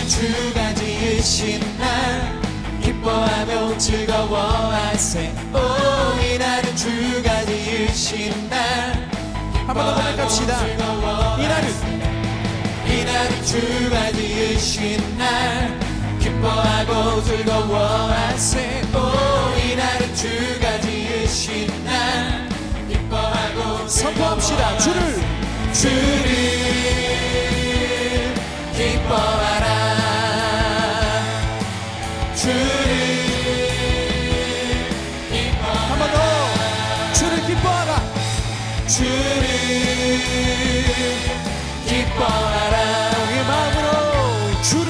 주가 지으신 날 기뻐하며 즐거워하세. 오 이날은 주가 지으신 날 한 번 더 고백합시다. 이날은 주가 지으신 날 기뻐하고 즐거워하세. 오 이날은 주가 지으신 날 기뻐하고 선포합시다. 주를 기뻐하라. 주를 기뻐하라. 한 번 더. 주를 기뻐하라. 주를 기뻐하라. 우리의 마음으로 주를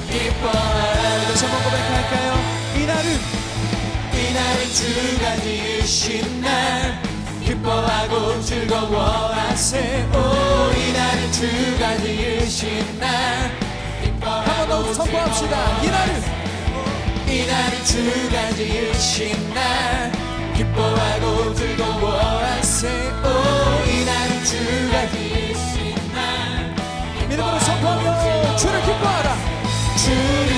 기뻐하라. 다시 한번 고백할까요? 이날은 주가 지으신 날 기뻐하고 즐거워하세. 오 이날은 주가 지으신 날 한 번 더 선포합시다. 이날은 주가 지으신 날 기뻐하고 즐거워하세. 오 이날은 주가 지으신 날 믿음으로 선포하며 주를 기뻐하라. 주를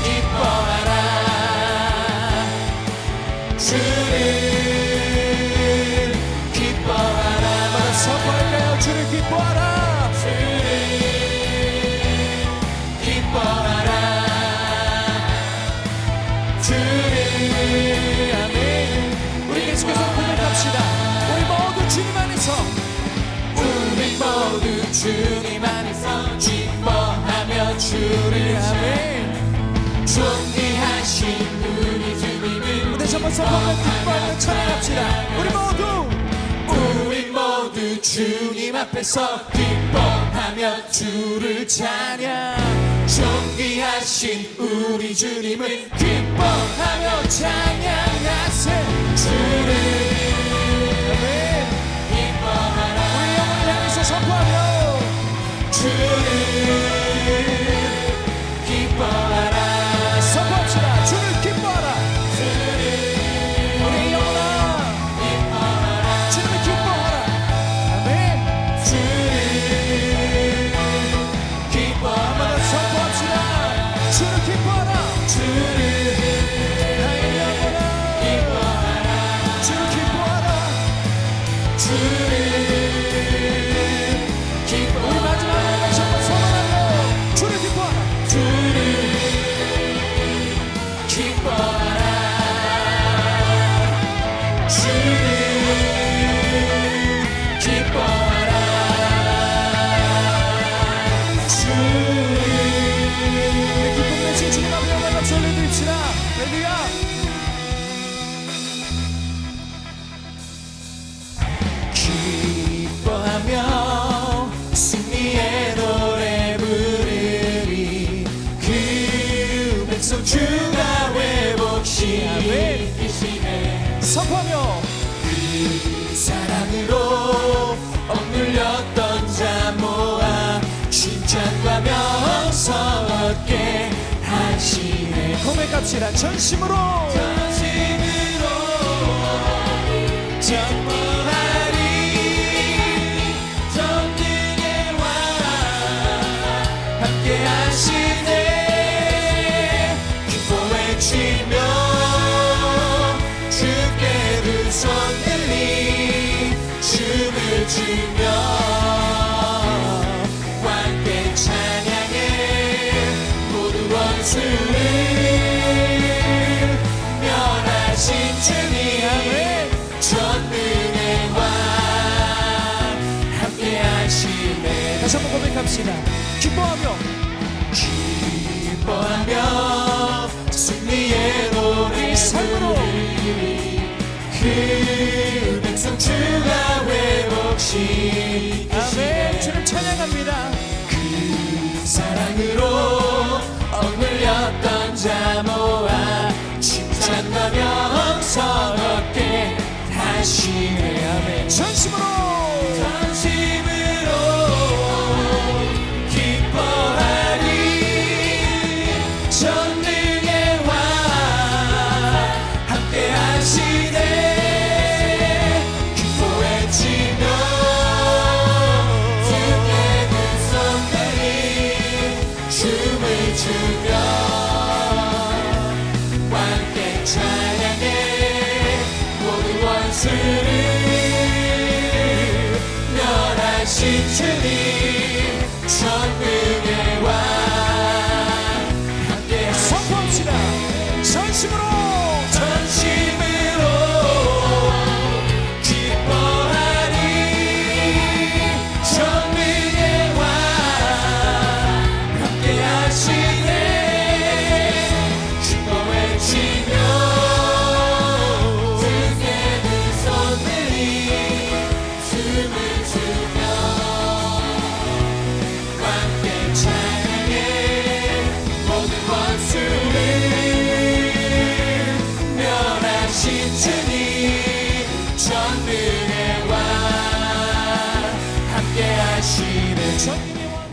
기뻐하라. 주를 기뻐하라. 한번 선포할까요? 주를 기뻐하라. 주를 기뻐하라. 주를 아멘. 우리 계속해서 고백합시다. 우리 모두 주님 안에서 우리 모두 주님 안에서 기뻐하며 주를 아멘. 존귀하신 우리 주님을 다시 한번 선포하며 기뻐하며 찬양합시다. 우리 모두 주님 앞에서 기뻐하며 주를 찬양. 존귀하신 우리 주님을 기뻐하며 찬양하세. 주를 아멘. 기뻐하라. 우리 영혼을 향해서 선포하며 주를 기뻐하라. 선포합시다. 주를 기뻐하라. 우리 영혼아 주님을 기뻐하라. 아멘. 주를 한번 기뻐하라. 더 선포합시다. 주를 기뻐하라. 나의 영혼아 주를 기뻐하라. 우리 마지막으로 다시 한번 선언하며 주를 기뻐하라. 우리 기쁨 내신 주님 앞에 영광 박수 올려드립시다. 할렐루야. 기뻐하며 승리의 노래 부르리. 그 백성 주가 회복시키시네. 선포하며 그 사랑으로 억눌렸던 자 모아 칭찬과 명성 얻게 하시네. 고백합시다. 전심으로 전부하리. 전능의 왕 함께 하시네. 기뻐 외치며 주께 두 손 들리 춤을 추며 함께 찬양해. 모두 원수를 멸하신 주님 전능의 왕 함께 하시네. 다시 한번 고백합시다. 기뻐하며 승리의 노래 삶으로 그 백성 주가 회복시키시네. 아멘. 주를 찬양합니다. 그 사랑으로 억눌렸던 자 모아 칭찬과 명성 얻게 하시네. 아멘. 전심으로 기뻐하리. 전능의 왕 함께 하시네. 기뻐 외치며 춤을 추며 함께 찬양해 모든 원수를 멸하신 주님 전능의 왕 함께 선포합시다. 전심으로 전심으로 기뻐하리 전능의 왕 함께 하시네 기뻐 외치며 등에 든 손들이 춤을 추며 함께 찬양해 모든 원수를 멸하신 주님 전능의 왕 함께 하시는 전능의 왕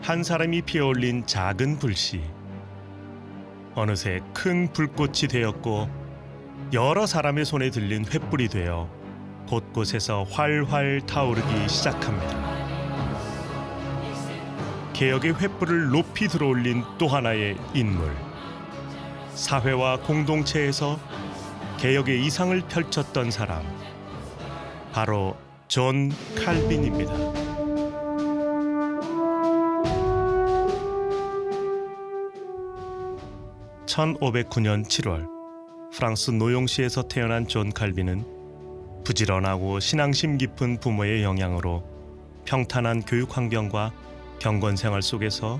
한 사람이 피어올린 작은 불씨 어느새 큰 불꽃이 되었고 여러 사람의 손에 들린 횃불이 되어 곳곳에서 활활 타오르기 시작합니다. 개혁의 횃불을 높이 들어올린 또 하나의 인물, 사회와 공동체에서 개혁의 이상을 펼쳤던 사람, 바로 존 칼빈입니다. 1509년 7월 프랑스 노용시에서 태어난 존 칼빈은 부지런하고 신앙심 깊은 부모의 영향으로 평탄한 교육 환경과 경건 생활 속에서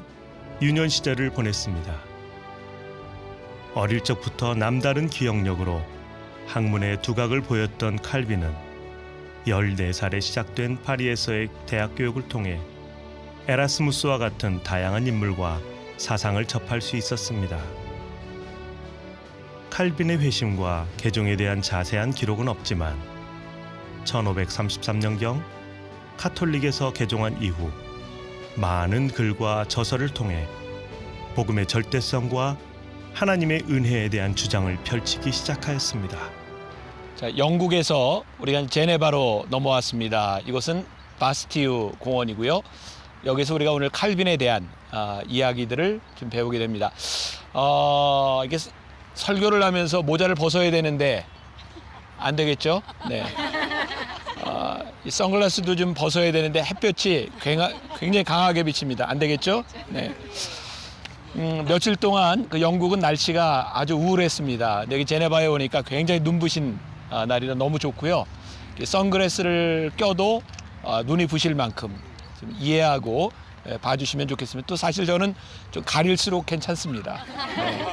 유년 시절을 보냈습니다. 어릴 적부터 남다른 기억력으로 학문의 두각을 보였던 칼빈은 14살에 시작된 파리에서의 대학 교육을 통해 에라스무스와 같은 다양한 인물과 사상을 접할 수 있었습니다. 칼빈의 회심과 개종에 대한 자세한 기록은 없지만 1533년경 카톨릭에서 개종한 이후 많은 글과 저서를 통해 복음의 절대성과 하나님의 은혜에 대한 주장을 펼치기 시작하였습니다. 자, 영국에서 우리가 제네바로 넘어왔습니다. 이곳은 바스티유 공원이고요. 여기서 우리가 오늘 칼빈에 대한 이야기들을 좀 배우게 됩니다. 이게 설교를 하면서 모자를 벗어야 되는데 안 되겠죠? 네. 이 선글라스도 좀 벗어야 되는데 햇볕이 굉장히 강하게 비칩니다. 안 되겠죠? 네. 며칠 동안 그 영국은 날씨가 아주 우울했습니다. 여기 제네바에 오니까 굉장히 눈부신 날이라 너무 좋고요. 선글라스를 껴도 눈이 부실 만큼 좀 이해하고 봐주시면 좋겠습니다. 또 사실 저는 좀 가릴수록 괜찮습니다. 네.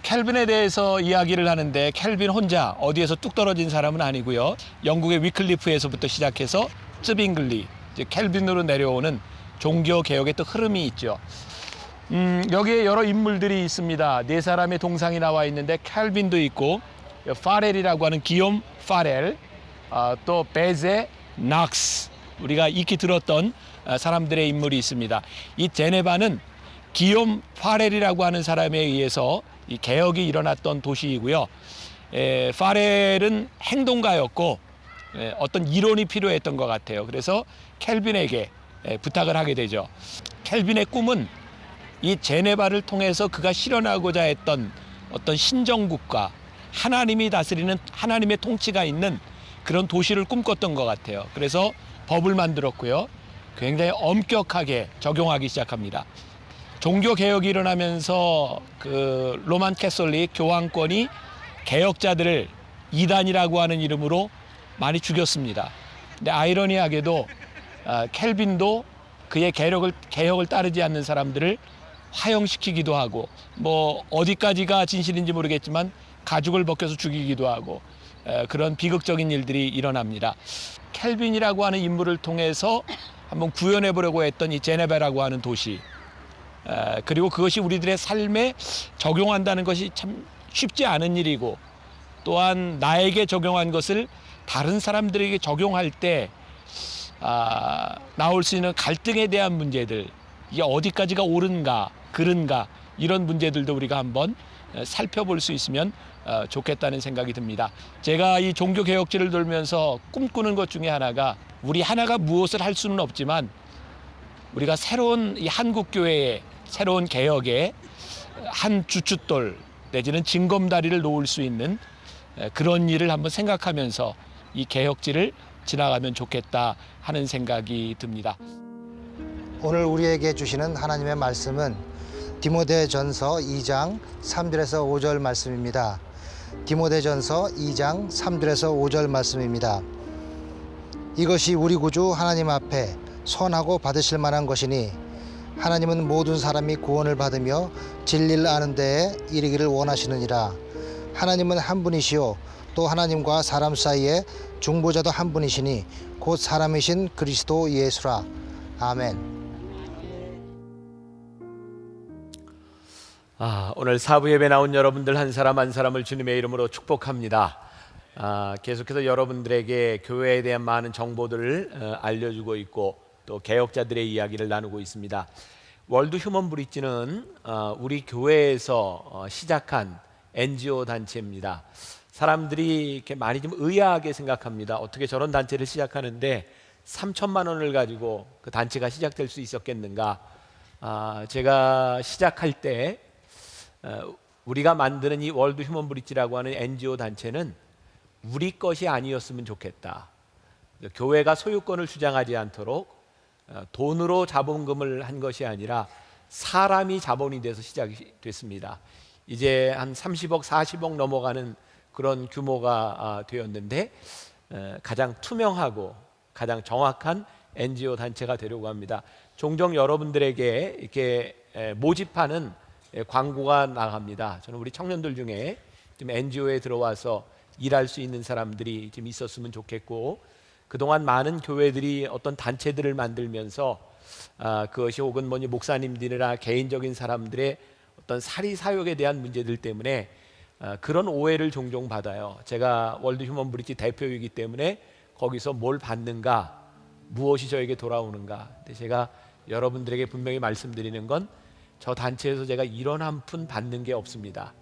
캘빈에 대해서 이야기를 하는데 캘빈 혼자 어디에서 뚝 떨어진 사람은 아니고요. 영국의 위클리프에서부터 시작해서 쯔빙글리, 이제 캘빈으로 내려오는 종교 개혁의 또 흐름이 있죠. 여기에 여러 인물들이 있습니다. 네 사람의 동상이 나와 있는데 캘빈도 있고 파렐이라고 하는 기욤 파렐, 또 베제 낙스, 우리가 익히 들었던 사람들의 인물이 있습니다. 이 제네바는 기욤 파렐이라고 하는 사람에 의해서 이 개혁이 일어났던 도시이고요. 파렐은 행동가였고 어떤 이론이 필요했던 것 같아요. 그래서 캘빈에게 부탁을 하게 되죠. 캘빈의 꿈은 이 제네바를 통해서 그가 실현하고자 했던 어떤 신정국가, 하나님이 다스리는 하나님의 통치가 있는 그런 도시를 꿈꿨던 것 같아요. 그래서 법을 만들었고요. 굉장히 엄격하게 적용하기 시작합니다. 종교 개혁이 일어나면서 그 로만 캐톨릭 교황권이 개혁자들을 이단이라고 하는 이름으로 많이 죽였습니다. 근데 아이러니하게도 캘빈도 그의 개혁을 따르지 않는 사람들을 화형시키기도 하고, 뭐 어디까지가 진실인지 모르겠지만 가죽을 벗겨서 죽이기도 하고, 그런 비극적인 일들이 일어납니다. 캘빈이라고 하는 인물을 통해서 한번 구현해 보려고 했던 이 제네바라고 하는 도시, 그리고 그것이 우리들의 삶에 적용한다는 것이 참 쉽지 않은 일이고, 또한 나에게 적용한 것을 다른 사람들에게 적용할 때 나올 수 있는 갈등에 대한 문제들, 이게 어디까지가 옳은가 그른가, 이런 문제들도 우리가 한번 살펴볼 수 있으면 좋겠다는 생각이 듭니다. 제가 이 종교개혁지를 돌면서 꿈꾸는 것 중에 하나가, 우리 하나가 무엇을 할 수는 없지만 우리가 새로운 이 한국 교회의 새로운 개혁의 한 주춧돌 내지는 징검다리를 놓을 수 있는 그런 일을 한번 생각하면서 이 개혁지를 지나가면 좋겠다 하는 생각이 듭니다. 오늘 우리에게 주시는 하나님의 말씀은 디모데전서 2장 3절에서 5절 말씀입니다. 디모데전서 2장 3절에서 5절 말씀입니다. 이것이 우리 구주 하나님 앞에 선하고 받으실 만한 것이니 하나님은 모든 사람이 구원을 받으며 진리를 아는 데에 이르기를 원하시느니라. 하나님은 한 분이시요 또 하나님과 사람 사이에 중보자도 한 분이시니 곧 사람이신 그리스도 예수라. 아멘. 오늘 사부 예배 나온 여러분들 한 사람 한 사람을 주님의 이름으로 축복합니다. 계속해서 여러분들에게 교회에 대한 많은 정보들을 알려주고 있고 또 개혁자들의 이야기를 나누고 있습니다. 월드 휴먼 브릿지는 우리 교회에서 시작한 NGO 단체입니다. 사람들이 이렇게 많이 좀 의아하게 생각합니다. 어떻게 저런 단체를 시작하는데 3천만 원을 가지고 그 단체가 시작될 수 있었겠는가? 제가 시작할 때 우리가 만드는 이 월드 휴먼 브릿지라고 하는 NGO 단체는 우리 것이 아니었으면 좋겠다. 교회가 소유권을 주장하지 않도록 돈으로 자본금을 한 것이 아니라 사람이 자본이 돼서 시작이 됐습니다. 이제 한 30억, 40억 넘어가는 그런 규모가 되었는데 가장 투명하고 가장 정확한 NGO 단체가 되려고 합니다. 종종 여러분들에게 이렇게 모집하는 광고가 나갑니다. 저는 우리 청년들 중에 좀 NGO에 들어와서 일할 수 있는 사람들이 좀 있었으면 좋겠고, 그동안 많은 교회들이 어떤 단체들을 만들면서 그것이 혹은 목사님들이나 개인적인 사람들의 어떤 사리 사욕에 대한 문제들 때문에 그런 오해를 종종 받아요. 제가 월드 휴먼 브릿지 대표이기 때문에 거기서 뭘 받는가, 무엇이 저에게 돌아오는가. 근데 제가 여러분들에게 분명히 말씀드리는 건 저 단체에서 제가 1원 한 푼 받는 게 없습니다.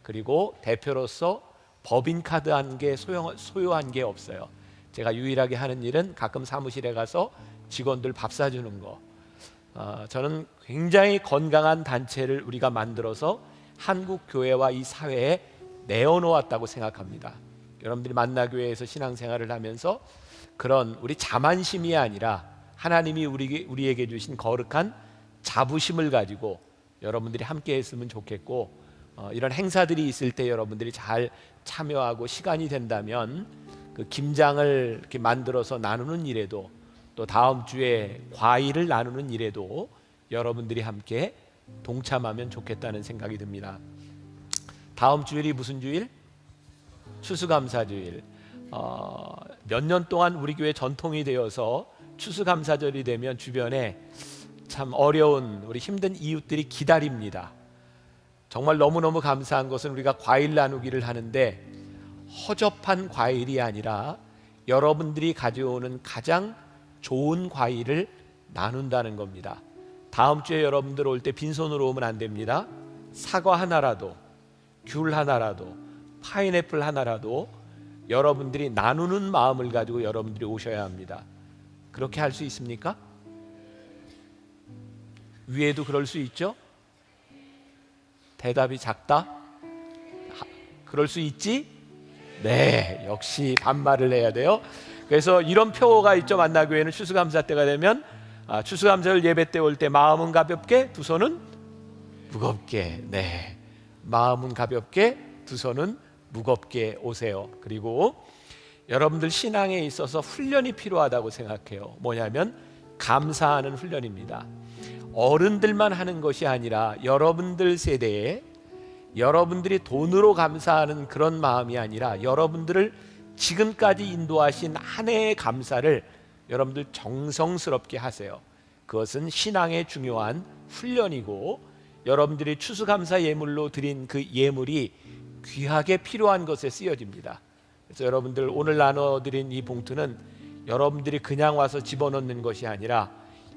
그리고 대표로서 법인카드 한 개 소유한 게 없어요. 제가 유일하게 하는 일은 가끔 사무실에 가서 직원들 밥 사주는 거. 저는 굉장히 건강한 단체를 우리가 만들어서 한국 교회와 이 사회에 내어놓았다고 생각합니다. 여러분들이 만나교회에서 신앙생활을 하면서 그런 우리 자만심이 아니라 하나님이 우리에게 주신 거룩한 자부심을 가지고 여러분들이 함께 했으면 좋겠고, 이런 행사들이 있을 때 여러분들이 잘 참여하고 시간이 된다면 그 김장을 이렇게 만들어서 나누는 일에도, 또 다음 주에 과일을 나누는 일에도 여러분들이 함께 동참하면 좋겠다는 생각이 듭니다. 다음 주일이 무슨 주일? 추수감사주일. 몇 년 동안 우리 교회 전통이 되어서 추수감사절이 되면 주변에 참 어려운 우리 힘든 이웃들이 기다립니다. 정말 너무너무 감사한 것은 우리가 과일 나누기를 하는데 허접한 과일이 아니라 여러분들이 가져오는 가장 좋은 과일을 나눈다는 겁니다. 다음 주에 여러분들 올 때 빈손으로 오면 안 됩니다. 사과 하나라도, 귤 하나라도, 파인애플 하나라도 여러분들이 나누는 마음을 가지고 여러분들이 오셔야 합니다. 그렇게 할 수 있습니까? 위에도 그럴 수 있죠? 대답이 작다? 그럴 수 있지? 네, 역시 반말을 해야 돼요. 그래서 이런 표가 있죠. 만나교회는 추수감사 때가 되면 추수감사절 예배 때 올 때 마음은 가볍게 두 손은 무겁게. 네, 마음은 가볍게 두 손은 무겁게 오세요. 그리고 여러분들 신앙에 있어서 훈련이 필요하다고 생각해요. 뭐냐면 감사하는 훈련입니다. 어른들만 하는 것이 아니라 여러분들 세대에 여러분들이 돈으로 감사하는 그런 마음이 아니라 여러분들을 지금까지 인도하신 한 해의 감사를 여러분들 정성스럽게 하세요. 그것은 신앙의 중요한 훈련이고, 여러분들이 추수감사 예물로 드린 그 예물이 귀하게 필요한 것에 쓰여집니다. 그래서 여러분들 오늘 나눠드린 이 봉투는 여러분들이 그냥 와서 집어넣는 것이 아니라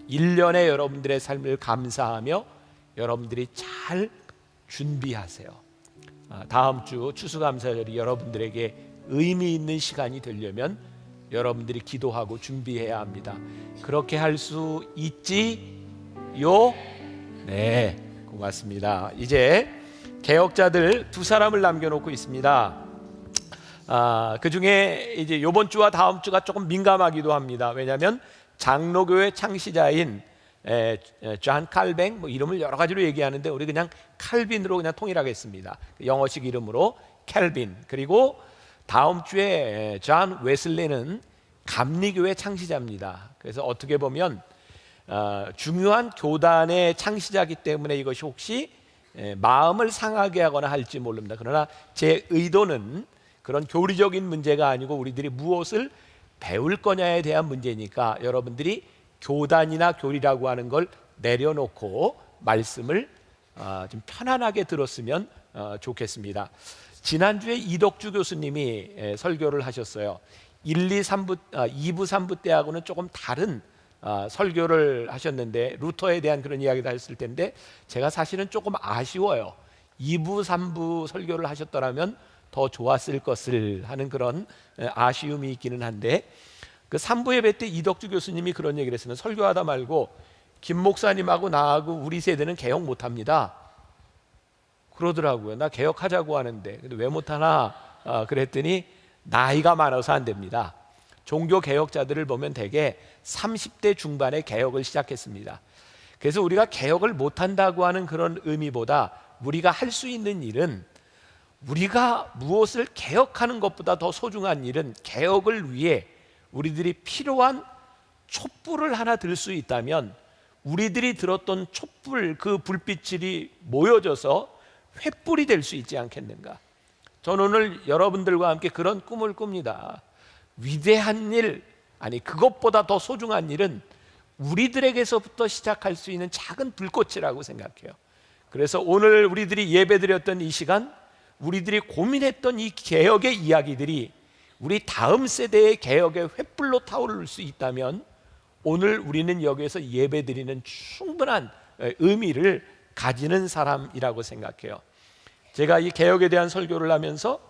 1년에 여러분들의 삶을 감사하며 여러분들이 잘 준비하세요. 다음 주 추수감사절이 여러분들에게 의미 있는 시간이 되려면 여러분들이 기도하고 준비해야 합니다. 그렇게 할 수 있지 요? 네, 고맙습니다. 이제 개혁자들 두 사람을 남겨놓고 있습니다. 그 중에 이제 이번 주와 다음 주가 조금 민감하기도 합니다. 왜냐하면 장로교회 창시자인 존 칼뱅, 뭐 이름을 여러 가지로 얘기하는데 우리 그냥 칼빈으로 그냥 통일하겠습니다. 영어식 이름으로 캘빈. 그리고 다음 주에 존 웨슬리는 감리교회 창시자입니다. 그래서 어떻게 보면 중요한 교단의 창시자이기 때문에 이것이 혹시 마음을 상하게 하거나 할지 모릅니다. 그러나 제 의도는 그런 교리적인 문제가 아니고 우리들이 무엇을 배울 거냐에 대한 문제니까 여러분들이 교단이나 교리라고 하는 걸 내려놓고 말씀을 좀 편안하게 들었으면 좋겠습니다. 지난주에 이덕주 교수님이 설교를 하셨어요. 2부, 3부 때하고는 조금 다른 설교를 하셨는데 루터에 대한 그런 이야기도 했을 텐데 제가 사실은 조금 아쉬워요. 2부, 3부 설교를 하셨더라면 더 좋았을 것을 하는 그런 아쉬움이 있기는 한데 그 3부 예배 때 이덕주 교수님이 그런 얘기를 했어요. 설교하다 말고 김 목사님하고 나하고 우리 세대는 개혁 못합니다 그러더라고요. 나 개혁하자고 하는데 근데 왜 못하나 그랬더니 나이가 많아서 안 됩니다. 종교 개혁자들을 보면 대개 30대 중반에 개혁을 시작했습니다. 그래서 우리가 개혁을 못한다고 하는 그런 의미보다 우리가 할 수 있는 일은 우리가 무엇을 개혁하는 것보다 더 소중한 일은 개혁을 위해 우리들이 필요한 촛불을 하나 들 수 있다면 우리들이 들었던 촛불 그 불빛이 모여져서 횃불이 될 수 있지 않겠는가. 저는 오늘 여러분들과 함께 그런 꿈을 꿉니다. 위대한 일, 아니 그것보다 더 소중한 일은 우리들에게서부터 시작할 수 있는 작은 불꽃이라고 생각해요. 그래서 오늘 우리들이 예배드렸던 이 시간 우리들이 고민했던 이 개혁의 이야기들이 우리 다음 세대의 개혁의 횃불로 타오를 수 있다면 오늘 우리는 여기에서 예배드리는 충분한 의미를 가지는 사람이라고 생각해요. 제가 이 개혁에 대한 설교를 하면서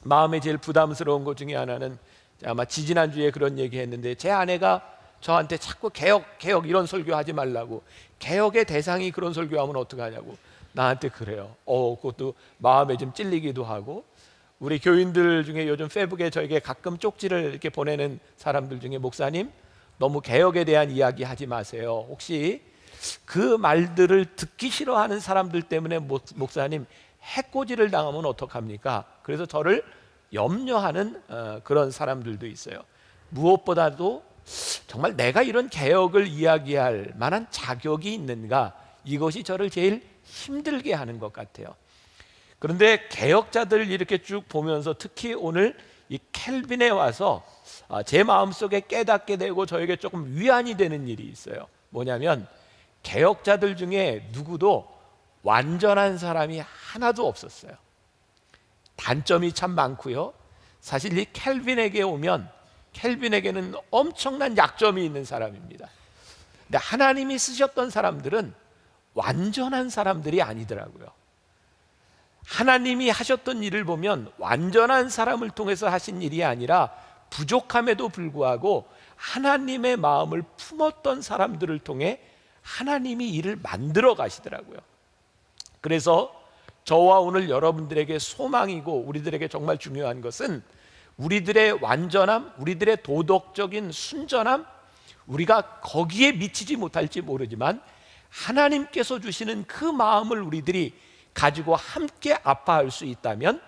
마음에 제일 부담스러운 것 중에 하나는 아마 지지난주에 그런 얘기했는데 제 아내가 저한테 자꾸 개혁 이런 설교하지 말라고 개혁의 대상이 그런 설교하면 어떡하냐고 나한테 그래요. 그것도 마음에 좀 찔리기도 하고 우리 교인들 중에 요즘 페북에 저에게 가끔 쪽지를 이렇게 보내는 사람들 중에 목사님 너무 개혁에 대한 이야기 하지 마세요. 혹시 그 말들을 듣기 싫어하는 사람들 때문에 목사님 해코지를 당하면 어떡합니까? 그래서 저를 염려하는 그런 사람들도 있어요. 무엇보다도 정말 내가 이런 개혁을 이야기할 만한 자격이 있는가 이것이 저를 제일 힘들게 하는 것 같아요. 그런데 개혁자들 이렇게 쭉 보면서 특히 오늘 이 켈빈에 와서 제 마음속에 깨닫게 되고 저에게 조금 위안이 되는 일이 있어요. 뭐냐면 개혁자들 중에 누구도 완전한 사람이 하나도 없었어요. 단점이 참 많고요. 사실 이 켈빈에게 오면 켈빈에게는 엄청난 약점이 있는 사람입니다. 근데 하나님이 쓰셨던 사람들은 완전한 사람들이 아니더라고요. 하나님이 하셨던 일을 보면 완전한 사람을 통해서 하신 일이 아니라 부족함에도 불구하고 하나님의 마음을 품었던 사람들을 통해 하나님이 일을 만들어 가시더라고요. 그래서 저와 오늘 여러분들에게 소망이고 우리들에게 정말 중요한 것은 우리들의 완전함, 우리들의 도덕적인 순전함, 우리가 거기에 미치지 못할지 모르지만 하나님께서 주시는 그 마음을 우리들이 가지고 함께 아파할 수 있다면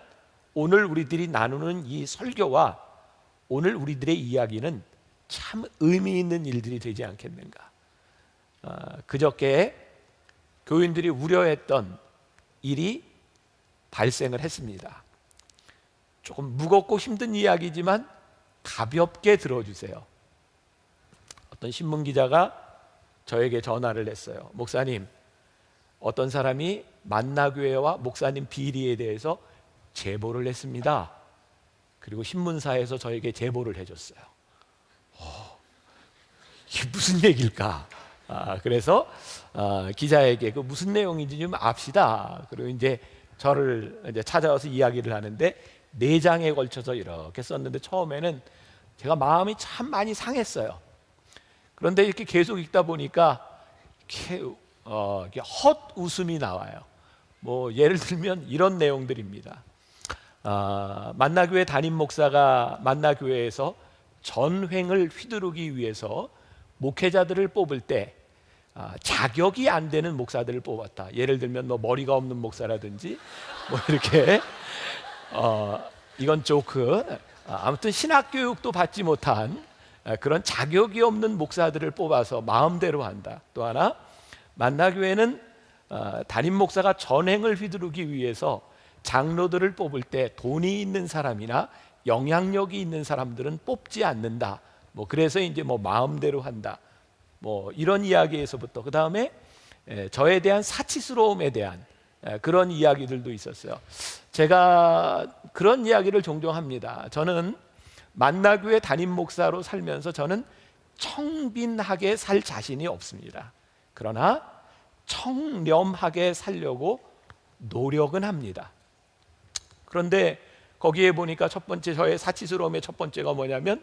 오늘 우리들이 나누는 이 설교와 오늘 우리들의 이야기는 참 의미 있는 일들이 되지 않겠는가. 그저께 교인들이 우려했던 일이 발생을 했습니다. 조금 무겁고 힘든 이야기지만 가볍게 들어주세요. 어떤 신문기자가 저에게 전화를 했어요. 목사님, 어떤 사람이 만나교회와 목사님 비리에 대해서 제보를 했습니다. 그리고 신문사에서 저에게 제보를 해줬어요. 이게 무슨 얘기일까? 그래서 기자에게 그 무슨 내용인지 좀 압시다. 그리고 이제 저를 이제 찾아와서 이야기를 하는데 4장에 걸쳐서 이렇게 썼는데 처음에는 제가 마음이 참 많이 상했어요. 그런데 이렇게 계속 읽다 보니까 이렇게 헛웃음이 나와요. 뭐 예를 들면 이런 내용들입니다. 만나교회 담임 목사가 만나교회에서 전횡을 휘두르기 위해서 목회자들을 뽑을 때 자격이 안 되는 목사들을 뽑았다. 예를 들면 뭐 머리가 없는 목사라든지 뭐 이렇게 이건 조크. 아무튼 신학 교육도 받지 못한 그런 자격이 없는 목사들을 뽑아서 마음대로 한다. 또 하나, 만나교회는 담임 목사가 전횡을 휘두르기 위해서 장로들을 뽑을 때 돈이 있는 사람이나 영향력이 있는 사람들은 뽑지 않는다. 뭐 그래서 이제 뭐 마음대로 한다. 뭐 이런 이야기에서부터 그 다음에 저에 대한 사치스러움에 대한 그런 이야기들도 있었어요. 제가 그런 이야기를 종종 합니다. 저는 만나교회 담임 목사로 살면서 저는 청빈하게 살 자신이 없습니다. 그러나 청렴하게 살려고 노력은 합니다. 그런데 거기에 보니까 첫 번째 저의 사치스러움의 첫 번째가 뭐냐면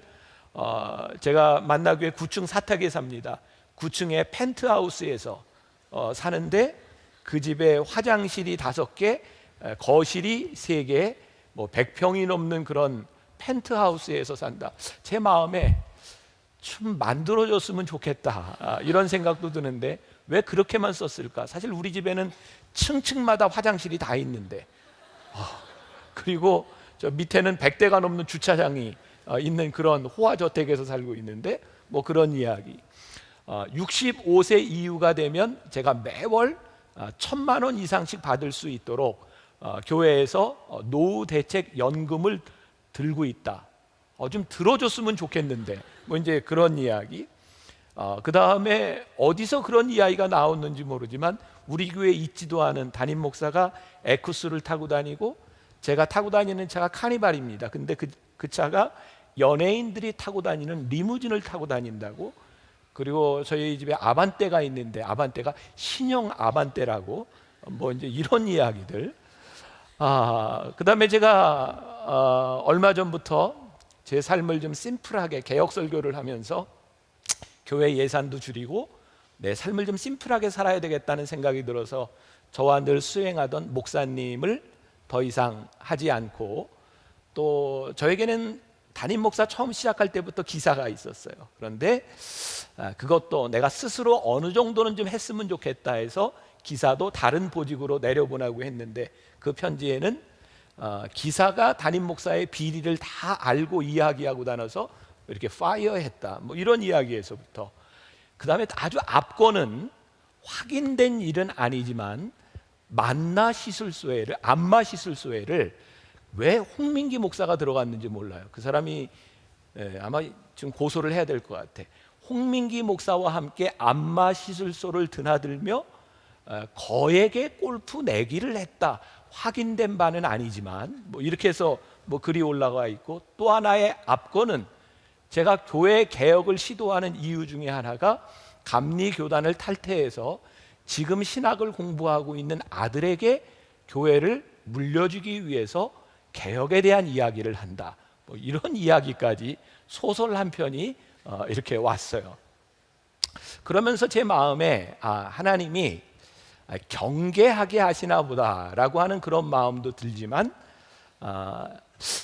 제가 만나교회 9층 사택에 삽니다. 9층의 펜트하우스에서 사는데 그 집에 화장실이 5개, 거실이 3개, 뭐 100평이 넘는 그런 펜트하우스에서 산다. 제 마음에 좀 만들어줬으면 좋겠다 이런 생각도 드는데 왜 그렇게만 썼을까? 사실 우리 집에는 층층마다 화장실이 다 있는데 그리고 저 밑에는 100대가 넘는 주차장이 있는 그런 호화저택에서 살고 있는데 뭐 그런 이야기. 65세 이후가 되면 제가 매월 1,000만 원 이상씩 받을 수 있도록 교회에서 노후 대책 연금을 들고 있다. 좀 들어줬으면 좋겠는데 뭐 이제 그런 이야기. 그 다음에 어디서 그런 이야기가 나왔는지 모르지만 우리 교회에 있지도 않은 담임 목사가 에쿠스를 타고 다니고 제가 타고 다니는 차가 카니발입니다. 근데 그 차가 연예인들이 타고 다니는 리무진을 타고 다닌다고. 그리고 저희 집에 아반떼가 있는데 아반떼가 신형 아반떼라고 뭐 이제 이런 이야기들. 그다음에 제가 얼마 전부터 제 삶을 좀 심플하게 개혁 설교를 하면서 교회 예산도 줄이고 내 삶을 좀 심플하게 살아야 되겠다는 생각이 들어서 저와 늘 수행하던 목사님을 더 이상 하지 않고 또 저에게는 담임 목사 처음 시작할 때부터 기사가 있었어요. 그런데 그것도 내가 스스로 어느 정도는 좀 했으면 좋겠다 해서 기사도 다른 보직으로 내려보내고 했는데 그 편지에는 기사가 담임 목사의 비리를 다 알고 이야기하고 다녀서 이렇게 파이어했다 뭐 이런 이야기에서부터 그 다음에 아주 앞거는 확인된 일은 아니지만 안마 시술소회를 왜 홍민기 목사가 들어갔는지 몰라요. 그 사람이 아마 지금 고소를 해야 될 것 같아. 홍민기 목사와 함께 안마 시술소를 드나들며 거액의 골프 내기를 했다. 확인된 바는 아니지만 뭐 이렇게 해서 뭐 글이 올라가 있고 또 하나의 앞거는 제가 교회 개혁을 시도하는 이유 중에 하나가 감리교단을 탈퇴해서 지금 신학을 공부하고 있는 아들에게 교회를 물려주기 위해서 개혁에 대한 이야기를 한다. 뭐 이런 이야기까지 소설 한 편이 이렇게 왔어요. 그러면서 제 마음에 하나님이 경계하게 하시나 보다라고 하는 그런 마음도 들지만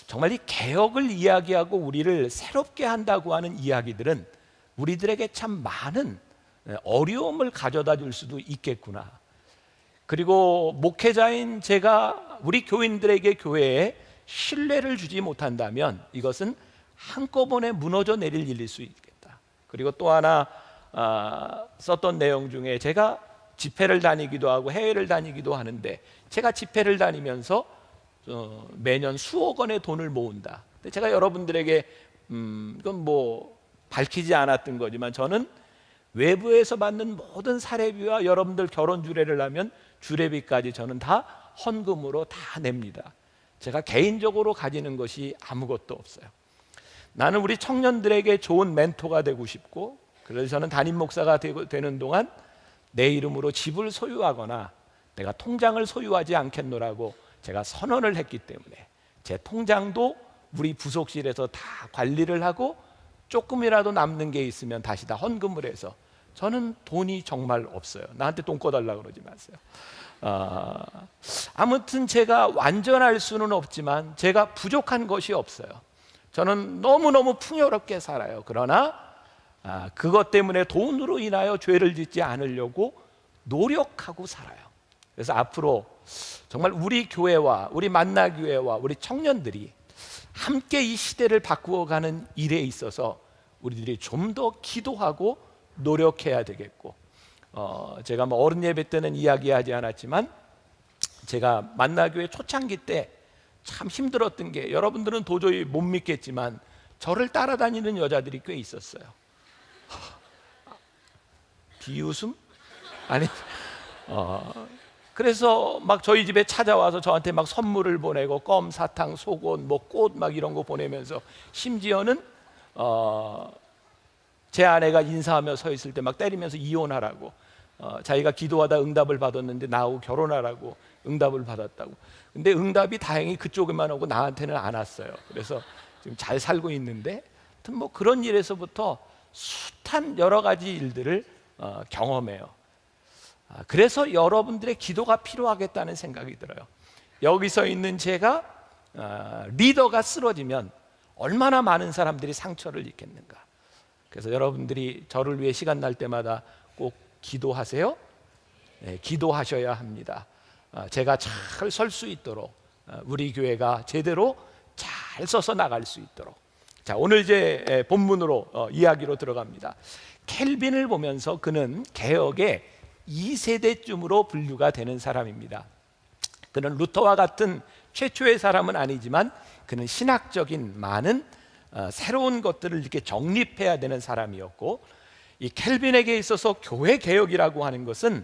정말 이 개혁을 이야기하고 우리를 새롭게 한다고 하는 이야기들은 우리들에게 참 많은 어려움을 가져다 줄 수도 있겠구나. 그리고 목회자인 제가 우리 교인들에게 교회에 신뢰를 주지 못한다면 이것은 한꺼번에 무너져 내릴 일일 수 있겠다. 그리고 또 하나 썼던 내용 중에 제가 집회를 다니기도 하고 해외를 다니기도 하는데 제가 집회를 다니면서 매년 수억 원의 돈을 모은다. 근데 제가 여러분들에게 이건 뭐 밝히지 않았던 거지만 저는 외부에서 받는 모든 사례비와 여러분들 결혼 주례를 하면 주례비까지 저는 다 헌금으로 다 냅니다. 제가 개인적으로 가지는 것이 아무것도 없어요. 나는 우리 청년들에게 좋은 멘토가 되고 싶고 그래서 저는 담임 목사가 되는 동안 내 이름으로 집을 소유하거나 내가 통장을 소유하지 않겠노라고 제가 선언을 했기 때문에 제 통장도 우리 부속실에서 다 관리를 하고 조금이라도 남는 게 있으면 다시 다 헌금을 해서 저는 돈이 정말 없어요. 나한테 돈 꺼달라고 그러지 마세요. 아무튼 제가 완전할 수는 없지만 제가 부족한 것이 없어요. 저는 너무너무 풍요롭게 살아요. 그러나 그것 때문에 돈으로 인하여 죄를 짓지 않으려고 노력하고 살아요. 그래서 앞으로 정말 우리 교회와 우리 만나교회와 우리 청년들이 함께 이 시대를 바꾸어가는 일에 있어서 우리들이 좀 더 기도하고 노력해야 되겠고, 제가 뭐 어른 예배 때는 이야기하지 않았지만 제가 만나교회 초창기 때 참 힘들었던 게, 여러분들은 도저히 못 믿겠지만 저를 따라다니는 여자들이 꽤 있었어요. 비웃음? 아니, 그래서 막 저희 집에 찾아와서 저한테 막 선물을 보내고 껌, 사탕, 속옷, 뭐 꽃 막 이런 거 보내면서, 심지어는 제 아내가 인사하며 서 있을 때 막 때리면서 이혼하라고, 자기가 기도하다 응답을 받았는데 나하고 결혼하라고 응답을 받았다고. 근데 응답이 다행히 그쪽에만 오고 나한테는 안 왔어요. 그래서 지금 잘 살고 있는데, 하여튼 뭐 그런 일에서부터 숱한 여러 가지 일들을 경험해요. 그래서 여러분들의 기도가 필요하겠다는 생각이 들어요. 여기서 있는 제가 리더가 쓰러지면 얼마나 많은 사람들이 상처를 입겠는가. 그래서 여러분들이 저를 위해 시간 날 때마다 꼭 기도하세요. 네, 기도하셔야 합니다. 제가 잘 설 수 있도록, 우리 교회가 제대로 잘 서서 나갈 수 있도록. 자, 오늘 제 본문으로 이야기로 들어갑니다. 켈빈을 보면서 그는 개혁의 2세대쯤으로 분류가 되는 사람입니다. 그는 루터와 같은 최초의 사람은 아니지만 그는 신학적인 많은 새로운 것들을 이렇게 정립해야 되는 사람이었고, 이 켈빈에게 있어서 교회 개혁이라고 하는 것은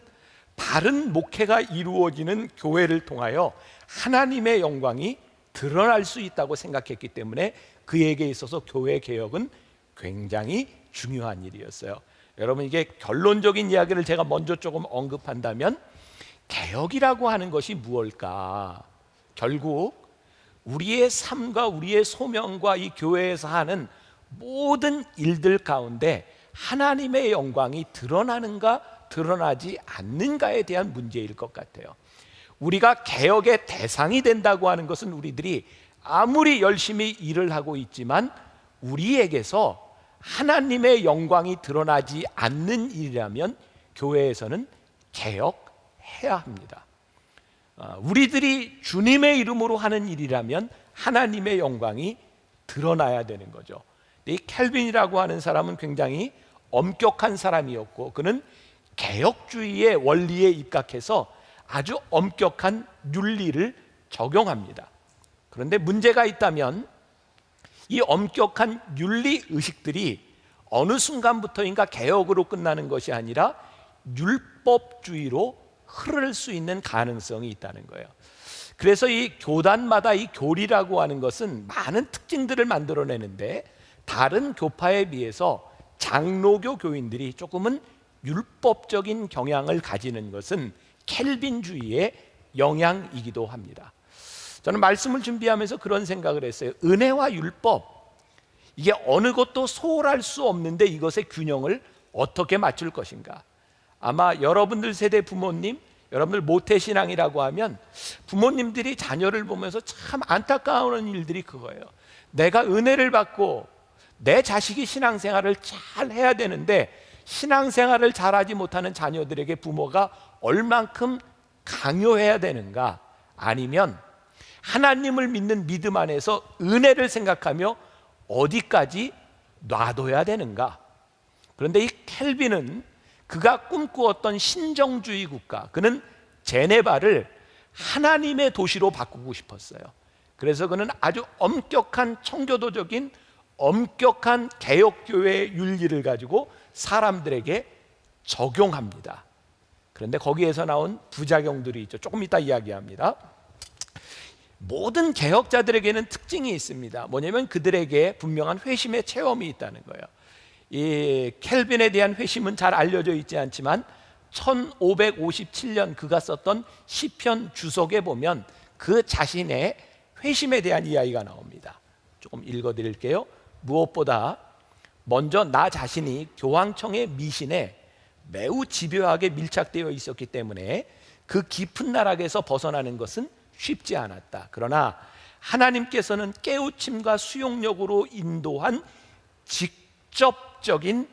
바른 목회가 이루어지는 교회를 통하여 하나님의 영광이 드러날 수 있다고 생각했기 때문에 그에게 있어서 교회 개혁은 굉장히 중요한 일이었어요. 여러분, 이게 결론적인 이야기를 제가 먼저 조금 언급한다면, 개혁이라고 하는 것이 무엇일까? 결국 우리의 삶과 우리의 소명과 이 교회에서 하는 모든 일들 가운데 하나님의 영광이 드러나는가 드러나지 않는가에 대한 문제일 것 같아요. 우리가 개혁의 대상이 된다고 하는 것은 우리들이 아무리 열심히 일을 하고 있지만 우리에게서 하나님의 영광이 드러나지 않는 일이라면 교회에서는 개혁해야 합니다. 우리들이 주님의 이름으로 하는 일이라면 하나님의 영광이 드러나야 되는 거죠. 이 켈빈이라고 하는 사람은 굉장히 엄격한 사람이었고, 그는 개혁주의의 원리에 입각해서 아주 엄격한 윤리를 적용합니다. 그런데 문제가 있다면 이 엄격한 윤리 의식들이 어느 순간부터인가 개혁으로 끝나는 것이 아니라 율법주의로 흐를 수 있는 가능성이 있다는 거예요. 그래서 이 교단마다 이 교리라고 하는 것은 많은 특징들을 만들어내는데, 다른 교파에 비해서 장로교 교인들이 조금은 율법적인 경향을 가지는 것은 켈빈주의의 영향이기도 합니다. 저는 말씀을 준비하면서 그런 생각을 했어요. 은혜와 율법, 이게 어느 것도 소홀할 수 없는데 이것의 균형을 어떻게 맞출 것인가. 아마 여러분들 세대 부모님, 여러분들 모태신앙이라고 하면 부모님들이 자녀를 보면서 참 안타까워하는 일들이 그거예요. 내가 은혜를 받고 내 자식이 신앙생활을 잘 해야 되는데 신앙생활을 잘하지 못하는 자녀들에게 부모가 얼만큼 강요해야 되는가, 아니면 하나님을 믿는 믿음 안에서 은혜를 생각하며 어디까지 놔둬야 되는가. 그런데 이 켈빈은 그가 꿈꾸었던 신정주의 국가, 그는 제네바를 하나님의 도시로 바꾸고 싶었어요. 그래서 그는 아주 엄격한 청교도적인 엄격한 개혁교회의 윤리를 가지고 사람들에게 적용합니다. 그런데 거기에서 나온 부작용들이 있죠. 조금 이따 이야기합니다. 모든 개혁자들에게는 특징이 있습니다. 뭐냐면 그들에게 분명한 회심의 체험이 있다는 거예요. 이 켈빈에 대한 회심은 잘 알려져 있지 않지만 1557년 그가 썼던 시편 주석에 보면 그 자신의 회심에 대한 이야기가 나옵니다. 조금 읽어드릴게요. 무엇보다 먼저 나 자신이 교황청의 미신에 매우 집요하게 밀착되어 있었기 때문에 그 깊은 나락에서 벗어나는 것은 쉽지 않았다. 그러나 하나님께서는 깨우침과 수용력으로 인도한 직접적인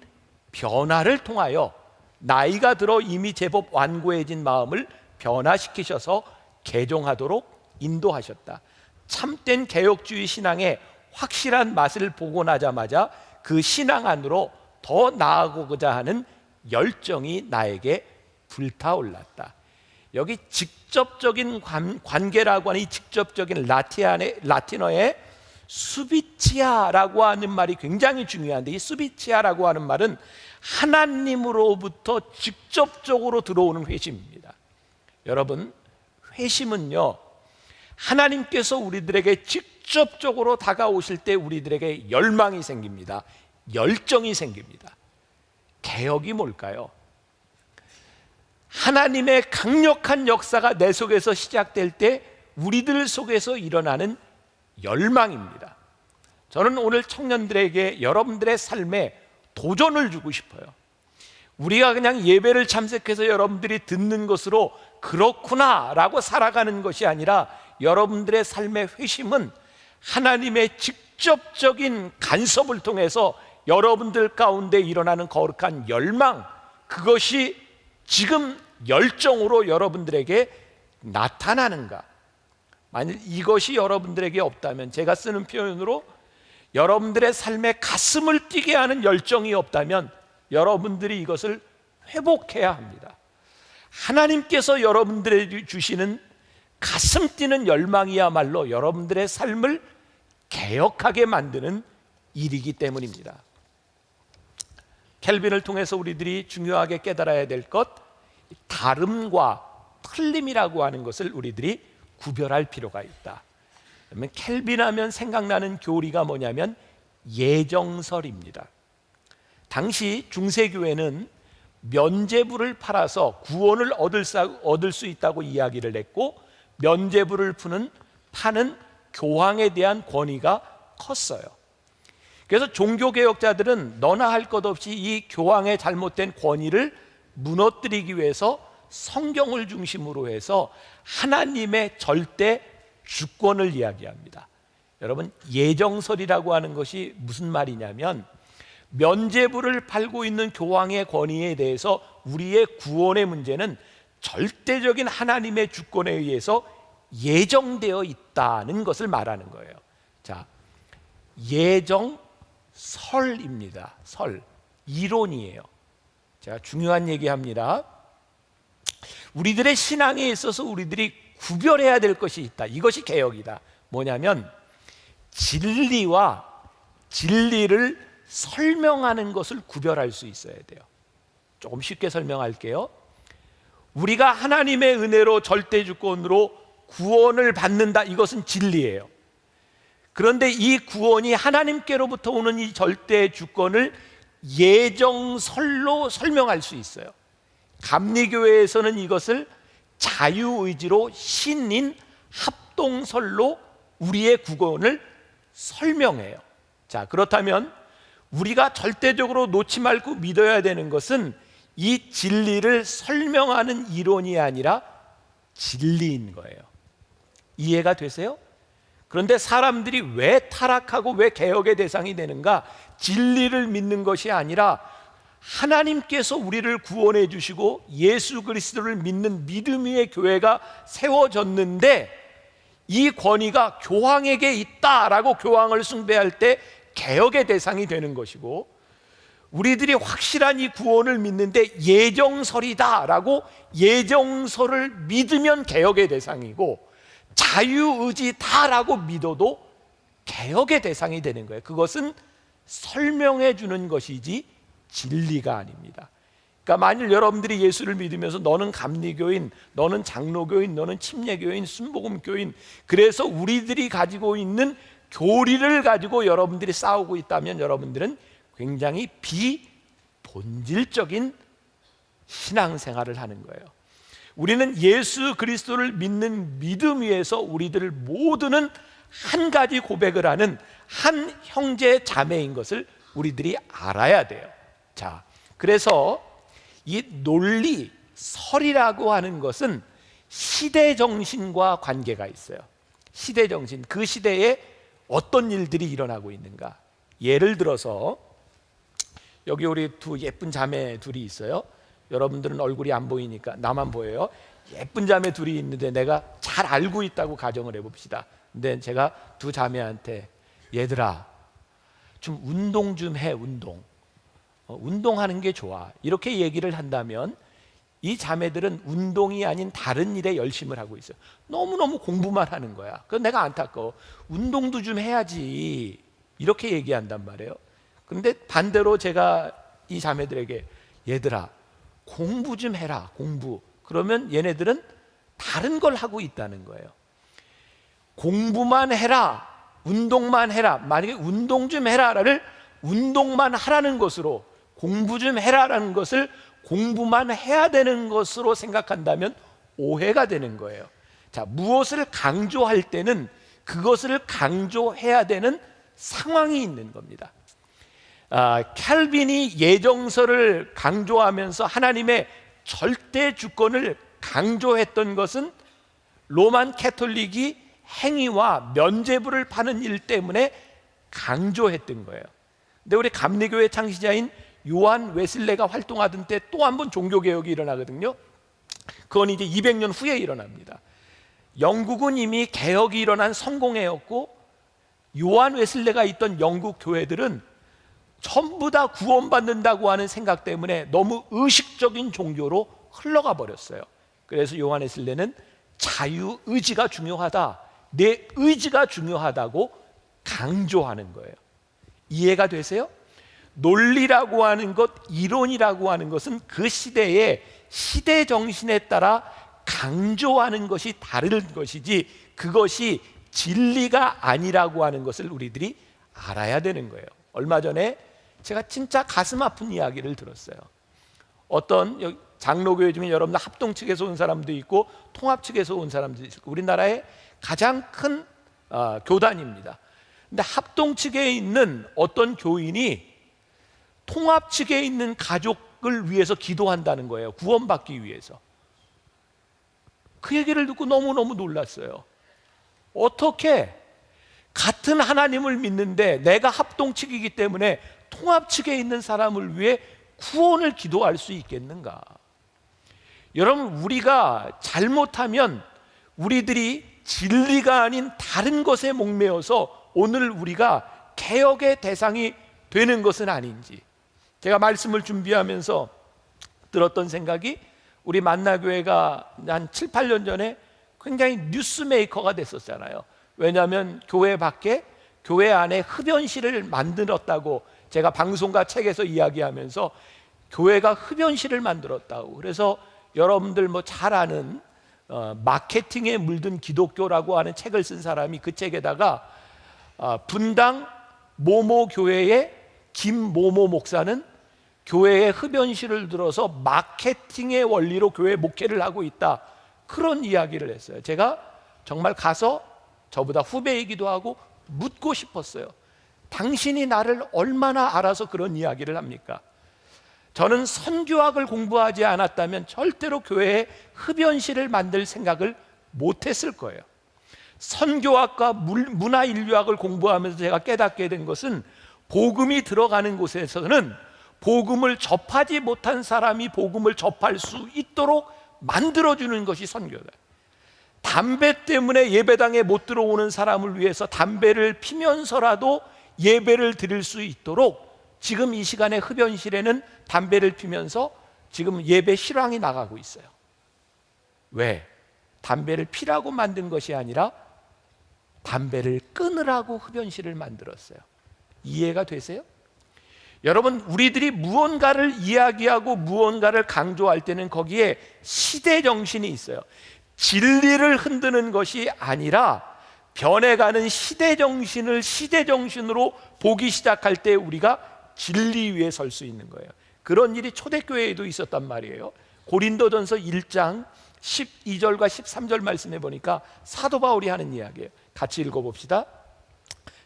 변화를 통하여 나이가 들어 이미 제법 완고해진 마음을 변화시키셔서 개종하도록 인도하셨다. 참된 개혁주의 신앙의 확실한 맛을 보고 나자마자 그 신앙 안으로 더 나아가고자 하는 열정이 나에게 불타올랐다. 여기 직접적인 관계라고 하는 이 직접적인 라틴어의 수비치아라고 하는 말이 굉장히 중요한데, 이 수비치아라고 하는 말은 하나님으로부터 직접적으로 들어오는 회심입니다. 여러분, 회심은요, 하나님께서 우리들에게 직접적으로 다가오실 때 우리들에게 열망이 생깁니다. 열정이 생깁니다. 개혁이 뭘까요? 하나님의 강력한 역사가 내 속에서 시작될 때 우리들 속에서 일어나는 열망입니다. 저는 오늘 청년들에게 여러분들의 삶에 도전을 주고 싶어요. 우리가 그냥 예배를 참석해서 여러분들이 듣는 것으로 그렇구나 라고 살아가는 것이 아니라, 여러분들의 삶의 회심은 하나님의 직접적인 간섭을 통해서 여러분들 가운데 일어나는 거룩한 열망, 그것이 지금 열정으로 여러분들에게 나타나는가? 만일 이것이 여러분들에게 없다면, 제가 쓰는 표현으로 여러분들의 삶에 가슴을 뛰게 하는 열정이 없다면 여러분들이 이것을 회복해야 합니다. 하나님께서 여러분들에게 주시는 가슴 뛰는 열망이야말로 여러분들의 삶을 개혁하게 만드는 일이기 때문입니다. 켈빈을 통해서 우리들이 중요하게 깨달아야 될 것, 다름과 틀림이라고 하는 것을 우리들이 구별할 필요가 있다. 그러면 켈빈 하면 생각나는 교리가 뭐냐면 예정설입니다. 당시 중세교회는 면죄부를 팔아서 구원을 얻을 수 있다고 이야기를 했고, 면죄부를 파는 교황에 대한 권위가 컸어요. 그래서 종교개혁자들은 너나 할 것 없이 이 교황의 잘못된 권위를 무너뜨리기 위해서 성경을 중심으로 해서 하나님의 절대 주권을 이야기합니다. 여러분, 예정설이라고 하는 것이 무슨 말이냐면, 면죄부를 팔고 있는 교황의 권위에 대해서 우리의 구원의 문제는 절대적인 하나님의 주권에 의해서 예정되어 있다는 것을 말하는 거예요. 자, 예정설입니다. 설, 이론이에요. 제가 중요한 얘기합니다. 우리들의 신앙에 있어서 우리들이 구별해야 될 것이 있다. 이것이 개혁이다. 뭐냐면 진리와 진리를 설명하는 것을 구별할 수 있어야 돼요. 조금 쉽게 설명할게요. 우리가 하나님의 은혜로 절대주권으로 구원을 받는다, 이것은 진리예요. 그런데 이 구원이 하나님께로부터 오는 이 절대주권을 예정설로 설명할 수 있어요. 감리교회에서는 이것을 자유의지로 신인 합동설로 우리의 구원을 설명해요. 자, 그렇다면 우리가 절대적으로 놓지 말고 믿어야 되는 것은 이 진리를 설명하는 이론이 아니라 진리인 거예요. 이해가 되세요? 그런데 사람들이 왜 타락하고 왜 개혁의 대상이 되는가? 진리를 믿는 것이 아니라 하나님께서 우리를 구원해 주시고 예수 그리스도를 믿는 믿음 위의 교회가 세워졌는데 이 권위가 교황에게 있다라고 교황을 숭배할 때 개혁의 대상이 되는 것이고, 우리들이 확실한 이 구원을 믿는데 예정설이다라고 예정설을 믿으면 개혁의 대상이고, 자유의지다라고 믿어도 개혁의 대상이 되는 거예요. 그것은 설명해 주는 것이지 진리가 아닙니다. 그러니까 만일 여러분들이 예수를 믿으면서 너는 감리교인, 너는 장로교인, 너는 침례교인, 순복음교인, 그래서 우리들이 가지고 있는 교리를 가지고 여러분들이 싸우고 있다면 여러분들은 굉장히 비본질적인 신앙생활을 하는 거예요. 우리는 예수 그리스도를 믿는 믿음 위에서 우리들 모두는 한 가지 고백을 하는 한 형제 자매인 것을 우리들이 알아야 돼요. 자, 그래서 이 논리, 설이라고 하는 것은 시대 정신과 관계가 있어요. 시대 정신, 그 시대에 어떤 일들이 일어나고 있는가. 예를 들어서 여기 우리 두 예쁜 자매 둘이 있어요. 여러분들은 얼굴이 안 보이니까 나만 보여요. 예쁜 자매 둘이 있는데 내가 잘 알고 있다고 가정을 해봅시다. 근데 제가 두 자매한테 얘들아 좀 운동 좀 해. 운동하는 게 좋아 이렇게 얘기를 한다면 이 자매들은 운동이 아닌 다른 일에 열심을 하고 있어요. 너무너무 공부만 하는 거야. 그건 내가 안타까워. 운동도 좀 해야지 이렇게 얘기한단 말이에요. 그런데 반대로 제가 이 자매들에게 얘들아 공부 좀 해라. 공부. 그러면 얘네들은 다른 걸 하고 있다는 거예요. 공부만 해라, 운동만 해라. 만약에 운동 좀 해라를 운동만 하라는 것으로, 공부 좀 해라라는 것을 공부만 해야 되는 것으로 생각한다면 오해가 되는 거예요. 자, 무엇을 강조할 때는 그것을 강조해야 되는 상황이 있는 겁니다. 칼빈이 예정서를 강조하면서 하나님의 절대 주권을 강조했던 것은 로만 캐톨릭이 행위와 면죄부를 파는 일 때문에 강조했던 거예요. 근데 우리 감리교회 창시자인 요한 웨슬레가 활동하던 때 또 한 번 종교개혁이 일어나거든요. 그건 이제 200년 후에 일어납니다. 영국은 이미 개혁이 일어난 성공회였고 요한 웨슬레가 있던 영국 교회들은 전부 다 구원받는다고 하는 생각 때문에 너무 의식적인 종교로 흘러가 버렸어요. 그래서 요한 웨슬레는 자유의지가 중요하다, 내 의지가 중요하다고 강조하는 거예요. 이해가 되세요? 논리라고 하는 것, 이론이라고 하는 것은 그 시대의 시대 정신에 따라 강조하는 것이 다른 것이지 그것이 진리가 아니라고 하는 것을 우리들이 알아야 되는 거예요. 얼마 전에 제가 진짜 가슴 아픈 이야기를 들었어요. 어떤 장로교회 중에 여러분들 합동 측에서 온 사람도 있고 통합 측에서 온 사람도 있고 우리나라의 가장 큰 교단입니다. 근데 합동 측에 있는 어떤 교인이 통합 측에 있는 가족을 위해서 기도한다는 거예요. 구원받기 위해서. 그 얘기를 듣고 너무너무 놀랐어요. 어떻게 같은 하나님을 믿는데 내가 합동 측이기 때문에 통합 측에 있는 사람을 위해 구원을 기도할 수 있겠는가? 여러분, 우리가 잘못하면 우리들이 진리가 아닌 다른 것에 목매어서 오늘 우리가 개혁의 대상이 되는 것은 아닌지. 제가 말씀을 준비하면서 들었던 생각이 우리 만나교회가 한 7, 8년 전에 굉장히 뉴스메이커가 됐었잖아요. 왜냐하면 교회 밖에, 교회 안에 흡연실을 만들었다고 제가 방송과 책에서 이야기하면서 교회가 흡연실을 만들었다고. 그래서 여러분들 뭐 잘 아는 마케팅에 물든 기독교라고 하는 책을 쓴 사람이 그 책에다가 분당 모모 교회의 김모모 목사는 교회에 흡연실을 들어서 마케팅의 원리로 교회 목회를 하고 있다, 그런 이야기를 했어요. 제가 정말 가서 저보다 후배이기도 하고 묻고 싶었어요. 당신이 나를 얼마나 알아서 그런 이야기를 합니까? 저는 선교학을 공부하지 않았다면 절대로 교회에 흡연실을 만들 생각을 못했을 거예요. 선교학과 문화인류학을 공부하면서 제가 깨닫게 된 것은 복음이 들어가는 곳에서는 복음을 접하지 못한 사람이 복음을 접할 수 있도록 만들어주는 것이 선교다. 담배 때문에 예배당에 못 들어오는 사람을 위해서 담배를 피면서라도 예배를 드릴 수 있도록 지금 이 시간에 흡연실에는 담배를 피면서 지금 예배 실황이 나가고 있어요. 왜? 담배를 피라고 만든 것이 아니라 담배를 끊으라고 흡연실을 만들었어요. 이해가 되세요? 여러분, 우리들이 무언가를 이야기하고 무언가를 강조할 때는 거기에 시대 정신이 있어요. 진리를 흔드는 것이 아니라 변해가는 시대 정신을 시대 정신으로 보기 시작할 때 우리가 진리 위에 설 수 있는 거예요. 그런 일이 초대교회에도 있었단 말이에요. 고린도전서 1장 12절과 13절 말씀해 보니까 사도 바울이 하는 이야기예요. 같이 읽어봅시다.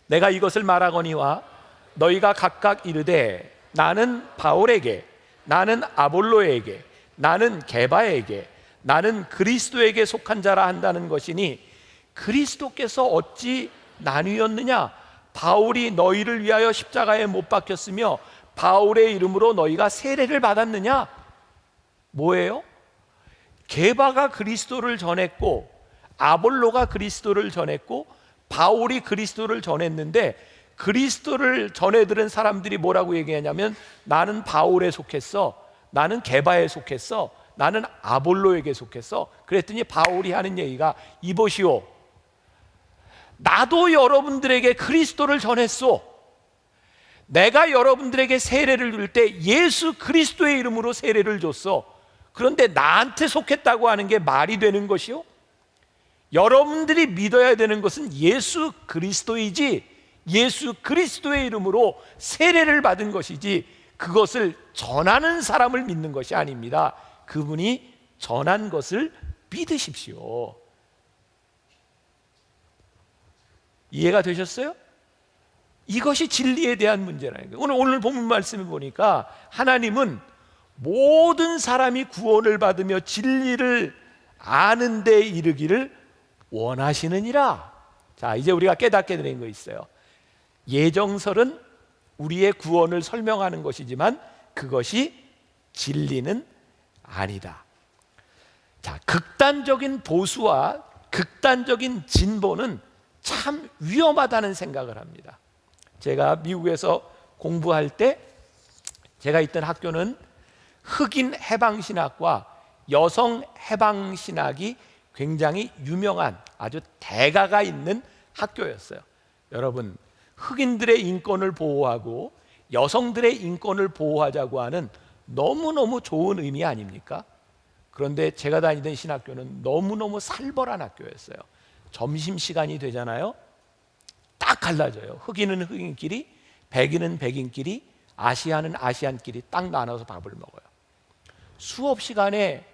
내가 이것을 말하거니와 너희가 각각 이르되 나는 바울에게 나는 아볼로에게, 나는 게바에게, 나는 그리스도에게 속한 자라 한다는 것이니 그리스도께서 어찌 나뉘었느냐? 바울이 너희를 위하여 십자가에 못 박혔으며 바울의 이름으로 너희가 세례를 받았느냐? 뭐예요? 게바가 그리스도를 전했고 아볼로가 그리스도를 전했고 바울이 그리스도를 전했는데, 그리스도를 전해들은 사람들이 뭐라고 얘기하냐면 나는 바울에 속했어, 나는 게바에 속했어, 나는 아볼로에게 속했어. 그랬더니 바울이 하는 얘기가 이보시오, 나도 여러분들에게 그리스도를 전했소. 내가 여러분들에게 세례를 줄 때 예수 그리스도의 이름으로 세례를 줬어. 그런데 나한테 속했다고 하는 게 말이 되는 것이요? 여러분들이 믿어야 되는 것은 예수 그리스도이지, 예수 그리스도의 이름으로 세례를 받은 것이지 그것을 전하는 사람을 믿는 것이 아닙니다. 그분이 전한 것을 믿으십시오. 이해가 되셨어요? 이것이 진리에 대한 문제라는 거예요. 오늘 본문 말씀을 보니까 하나님은 모든 사람이 구원을 받으며 진리를 아는 데 이르기를 원하시느니라. 자, 이제 우리가 깨닫게 된 거 있어요. 예정설은 우리의 구원을 설명하는 것이지만 그것이 진리는 아니다. 자, 극단적인 보수와 극단적인 진보는 참 위험하다는 생각을 합니다. 제가 미국에서 공부할 때 제가 있던 학교는 흑인 해방신학과 여성 해방신학이 굉장히 유명한 아주 대가가 있는 학교였어요. 여러분, 흑인들의 인권을 보호하고 여성들의 인권을 보호하자고 하는 너무너무 좋은 의미 아닙니까? 그런데 제가 다니던 신학교는 너무너무 살벌한 학교였어요. 점심시간이 되잖아요, 딱 갈라져요. 흑인은 흑인끼리, 백인은 백인끼리, 아시아는 아시안끼리 딱 나눠서 밥을 먹어요. 수업 시간에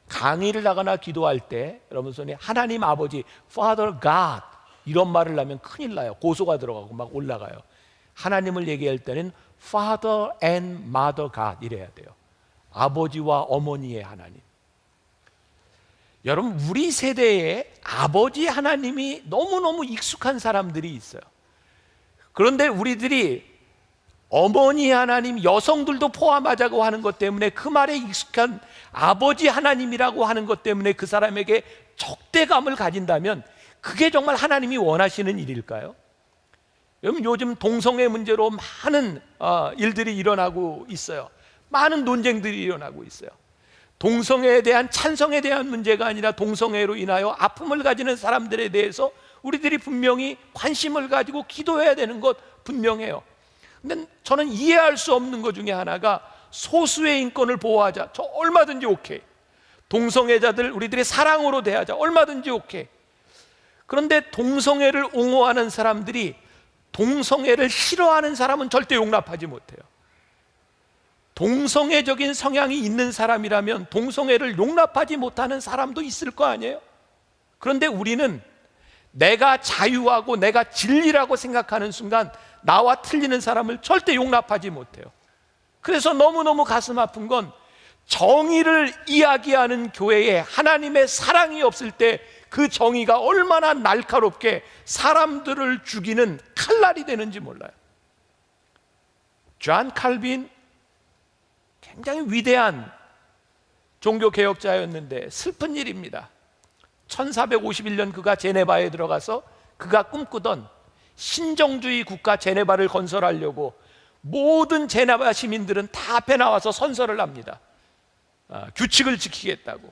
강의를 하거나 기도할 때 여러분 손에 하나님 아버지 Father God 이런 말을 하면 큰일 나요. 고소가 들어가고 막 올라가요. 하나님을 얘기할 때는 Father and Mother God 이래야 돼요. 아버지와 어머니의 하나님. 여러분, 우리 세대에 아버지 하나님이 너무너무 익숙한 사람들이 있어요. 그런데 우리들이 어머니 하나님, 여성들도 포함하자고 하는 것 때문에 그 말에 익숙한 아버지 하나님이라고 하는 것 때문에 그 사람에게 적대감을 가진다면 그게 정말 하나님이 원하시는 일일까요? 여러분, 요즘 동성애 문제로 많은 일들이 일어나고 있어요. 많은 논쟁들이 일어나고 있어요. 동성애에 대한 찬성에 대한 문제가 아니라 동성애로 인하여 아픔을 가지는 사람들에 대해서 우리들이 분명히 관심을 가지고 기도해야 되는 것 분명해요. 근데 저는 이해할 수 없는 것 중에 하나가 소수의 인권을 보호하자, 저 얼마든지 오케이. 동성애자들 우리들이 사랑으로 대하자, 얼마든지 오케이. 그런데 동성애를 옹호하는 사람들이 동성애를 싫어하는 사람은 절대 용납하지 못해요. 동성애적인 성향이 있는 사람이라면 동성애를 용납하지 못하는 사람도 있을 거 아니에요? 그런데 우리는 내가 자유하고 내가 진리라고 생각하는 순간 나와 틀리는 사람을 절대 용납하지 못해요. 그래서 너무너무 가슴 아픈 건 정의를 이야기하는 교회에 하나님의 사랑이 없을 때 그 정의가 얼마나 날카롭게 사람들을 죽이는 칼날이 되는지 몰라요. 존 칼빈, 굉장히 위대한 종교개혁자였는데 슬픈 일입니다. 1451년 그가 제네바에 들어가서 그가 꿈꾸던 신정주의 국가 제네바를 건설하려고 모든 제네바 시민들은 다 앞에 나와서 선서를 합니다. 규칙을 지키겠다고.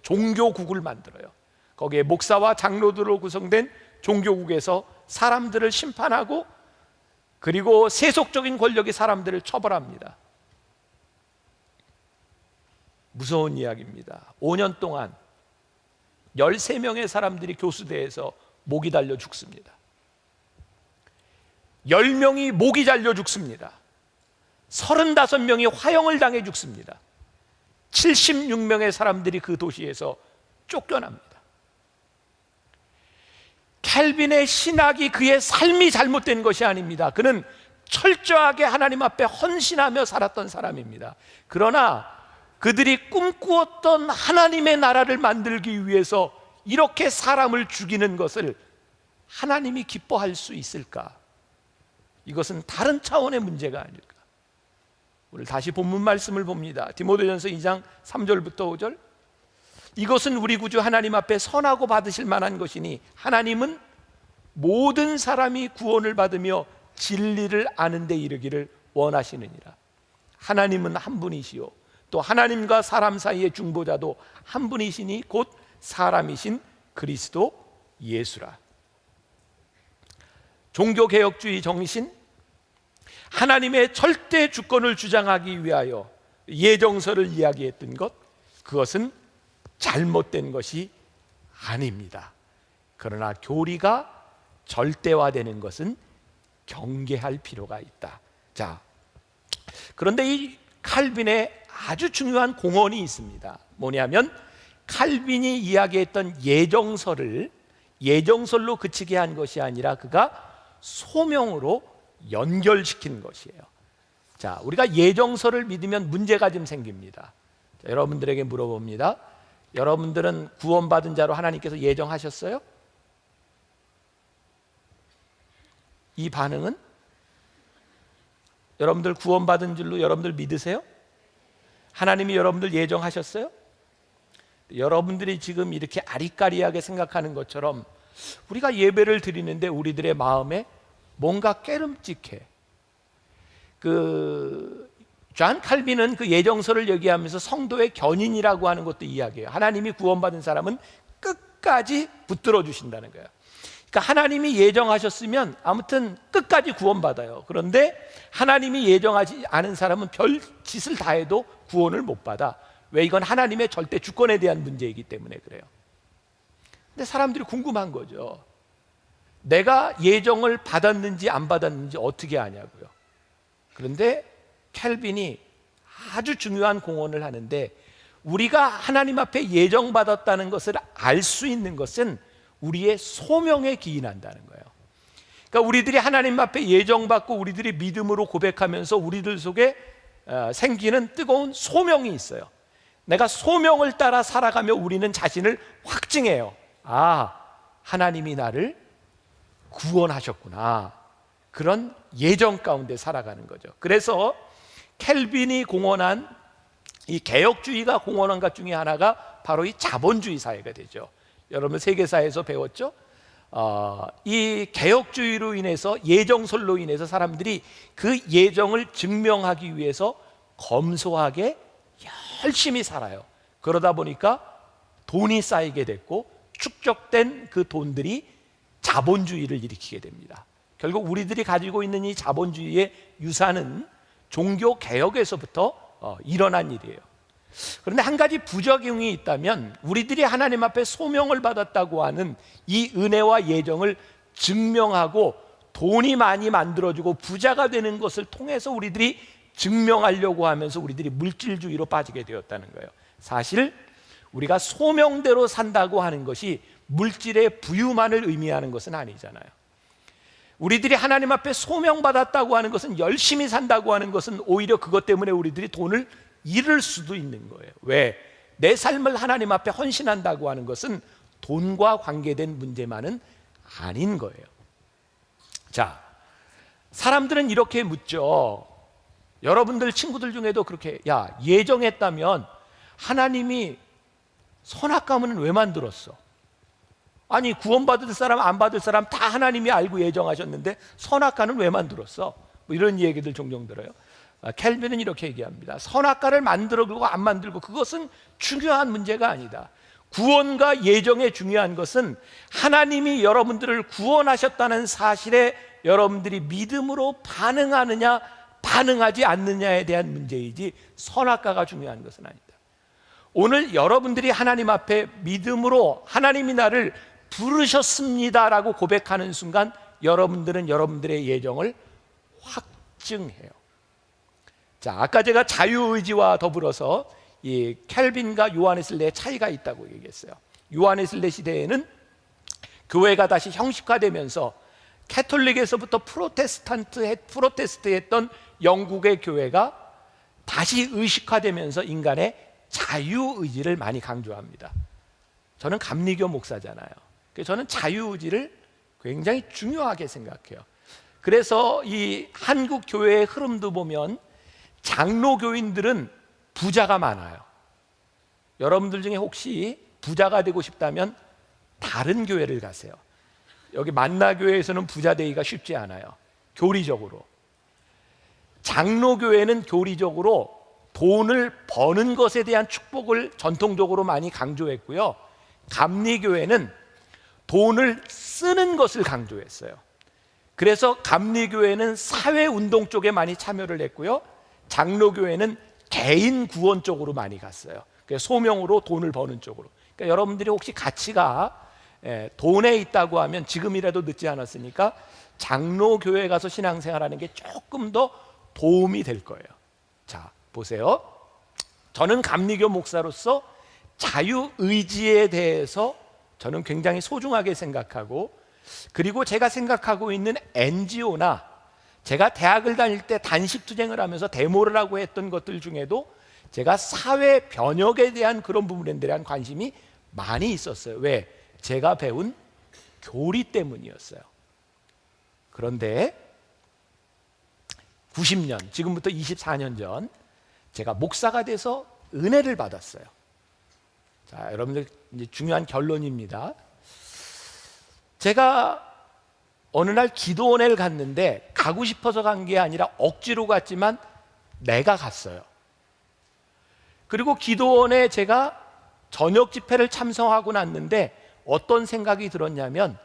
종교국을 만들어요. 거기에 목사와 장로들로 구성된 종교국에서 사람들을 심판하고 그리고 세속적인 권력이 사람들을 처벌합니다. 무서운 이야기입니다. 5년 동안 13명의 사람들이 교수대에서 목이 달려 죽습니다. 10명이 목이 잘려 죽습니다. 35명이 화형을 당해 죽습니다. 76명의 사람들이 그 도시에서 쫓겨납니다. 캘빈의 신학이 그의 삶이 잘못된 것이 아닙니다. 그는 철저하게 하나님 앞에 헌신하며 살았던 사람입니다. 그러나 그들이 꿈꾸었던 하나님의 나라를 만들기 위해서 이렇게 사람을 죽이는 것을 하나님이 기뻐할 수 있을까? 이것은 다른 차원의 문제가 아닐까? 오늘 다시 본문 말씀을 봅니다. 디모데전서 2장 3절부터 5절. 이것은 우리 구주 하나님 앞에 선하고 받으실 만한 것이니 하나님은 모든 사람이 구원을 받으며 진리를 아는 데 이르기를 원하시느니라. 하나님은 한 분이시요 또 하나님과 사람 사이의 중보자도 한 분이시니 곧 사람이신 그리스도 예수라. 종교개혁주의 정신, 하나님의 절대 주권을 주장하기 위하여 예정서를 이야기했던 것, 그것은 잘못된 것이 아닙니다. 그러나 교리가 절대화되는 것은 경계할 필요가 있다. 자, 그런데 이 칼빈의 아주 중요한 공헌이 있습니다. 뭐냐면 칼빈이 이야기했던 예정설을 예정설로 그치게 한 것이 아니라 그가 소명으로 연결시킨 것이에요. 자, 우리가 예정설을 믿으면 문제가 좀 생깁니다. 자, 여러분들에게 물어봅니다. 여러분들은 구원받은 자로 하나님께서 예정하셨어요? 이 반응은? 여러분들 구원받은 줄로 여러분들 믿으세요? 하나님이 여러분들 예정하셨어요? 여러분들이 지금 이렇게 아리까리하게 생각하는 것처럼 우리가 예배를 드리는데 우리들의 마음에 뭔가 깨름직해. 존 칼빈은 그 예정서를 얘기하면서 성도의 견인이라고 하는 것도 이야기해요. 하나님이 구원받은 사람은 끝까지 붙들어 주신다는 거예요. 그러니까 하나님이 예정하셨으면 아무튼 끝까지 구원받아요. 그런데 하나님이 예정하지 않은 사람은 별 짓을 다 해도 구원을 못 받아. 왜? 이건 하나님의 절대 주권에 대한 문제이기 때문에 그래요. 근데 사람들이 궁금한 거죠. 내가 예정을 받았는지 안 받았는지 어떻게 아냐고요. 그런데 캘빈이 아주 중요한 공헌을 하는데, 우리가 하나님 앞에 예정받았다는 것을 알 수 있는 것은 우리의 소명에 기인한다는 거예요. 그러니까 우리들이 하나님 앞에 예정받고 우리들이 믿음으로 고백하면서 우리들 속에 생기는 뜨거운 소명이 있어요. 내가 소명을 따라 살아가며 우리는 자신을 확증해요. 아, 하나님이 나를 구원하셨구나. 그런 예정 가운데 살아가는 거죠. 그래서 켈빈이 공헌한 이 개혁주의가 공헌한 것 중에 하나가 바로 이 자본주의 사회가 되죠. 여러분 세계사에서 배웠죠? 이 개혁주의로 인해서, 예정설로 인해서 사람들이 그 예정을 증명하기 위해서 검소하게 열심히 살아요. 그러다 보니까 돈이 쌓이게 됐고 축적된 그 돈들이 자본주의를 일으키게 됩니다. 결국 우리들이 가지고 있는 이 자본주의의 유산은 종교 개혁에서부터 일어난 일이에요. 그런데 한 가지 부작용이 있다면, 우리들이 하나님 앞에 소명을 받았다고 하는 이 은혜와 예정을 증명하고 돈이 많이 만들어지고 부자가 되는 것을 통해서 우리들이 증명하려고 하면서 우리들이 물질주의로 빠지게 되었다는 거예요. 사실 우리가 소명대로 산다고 하는 것이 물질의 부유만을 의미하는 것은 아니잖아요. 우리들이 하나님 앞에 소명받았다고 하는 것은, 열심히 산다고 하는 것은 오히려 그것 때문에 우리들이 돈을 잃을 수도 있는 거예요. 왜? 내 삶을 하나님 앞에 헌신한다고 하는 것은 돈과 관계된 문제만은 아닌 거예요. 자, 사람들은 이렇게 묻죠. 여러분들 친구들 중에도 그렇게, 야, 예정했다면 하나님이 선악과문은 왜 만들었어? 아니, 구원받을 사람 안 받을 사람 다 하나님이 알고 예정하셨는데 선악과는 왜 만들었어? 뭐 이런 얘기들 종종 들어요. 켈빈은 이렇게 얘기합니다. 선악과를 만들고 안 만들고 그것은 중요한 문제가 아니다. 구원과 예정에 중요한 것은 하나님이 여러분들을 구원하셨다는 사실에 여러분들이 믿음으로 반응하느냐 반응하지 않느냐에 대한 문제이지 선악과가 중요한 것은 아니다. 오늘 여러분들이 하나님 앞에 믿음으로 하나님이 나를 부르셨습니다라고 고백하는 순간 여러분들은 여러분들의 예정을 확증해요. 자, 아까 제가 자유의지와 더불어서 이 켈빈과 요한웨슬레의 차이가 있다고 얘기했어요. 요한웨슬레 시대에는 교회가 다시 형식화되면서 캐톨릭에서부터 프로테스트 했던 영국의 교회가 다시 의식화되면서 인간의 자유의지를 많이 강조합니다. 저는 감리교 목사잖아요. 그래서 저는 자유의지를 굉장히 중요하게 생각해요. 그래서 이 한국 교회의 흐름도 보면 장로교인들은 부자가 많아요. 여러분들 중에 혹시 부자가 되고 싶다면 다른 교회를 가세요. 여기 만나교회에서는 부자 되기가 쉽지 않아요. 교리적으로. 장로교회는 교리적으로 돈을 버는 것에 대한 축복을 전통적으로 많이 강조했고요. 감리교회는 돈을 쓰는 것을 강조했어요. 그래서 감리교회는 사회운동 쪽에 많이 참여를 했고요. 장로교회는 개인 구원 쪽으로 많이 갔어요. 그래서 소명으로 돈을 버는 쪽으로. 그러니까 여러분들이 혹시 가치가 돈에 있다고 하면 지금이라도 늦지 않았으니까 장로교회 가서 신앙생활하는 게 조금 더 도움이 될 거예요. 자, 보세요. 저는 감리교 목사로서 자유의지에 대해서 저는 굉장히 소중하게 생각하고, 그리고 제가 생각하고 있는 NGO나 제가 대학을 다닐 때 단식투쟁을 하면서 데모를 하고 했던 것들 중에도 제가 사회 변혁에 대한 그런 부분에 대한 관심이 많이 있었어요. 왜? 제가 배운 교리 때문이었어요. 그런데 90년, 지금부터 24년 전 제가 목사가 돼서 은혜를 받았어요. 자, 여러분들 이제 중요한 결론입니다. 제가 어느 날 기도원회를 갔는데 가고 싶어서 간 게 아니라 억지로 갔지만 내가 갔어요. 그리고 기도원에 제가 저녁 집회를 참석하고 났는데 어떤 생각이 들었냐면,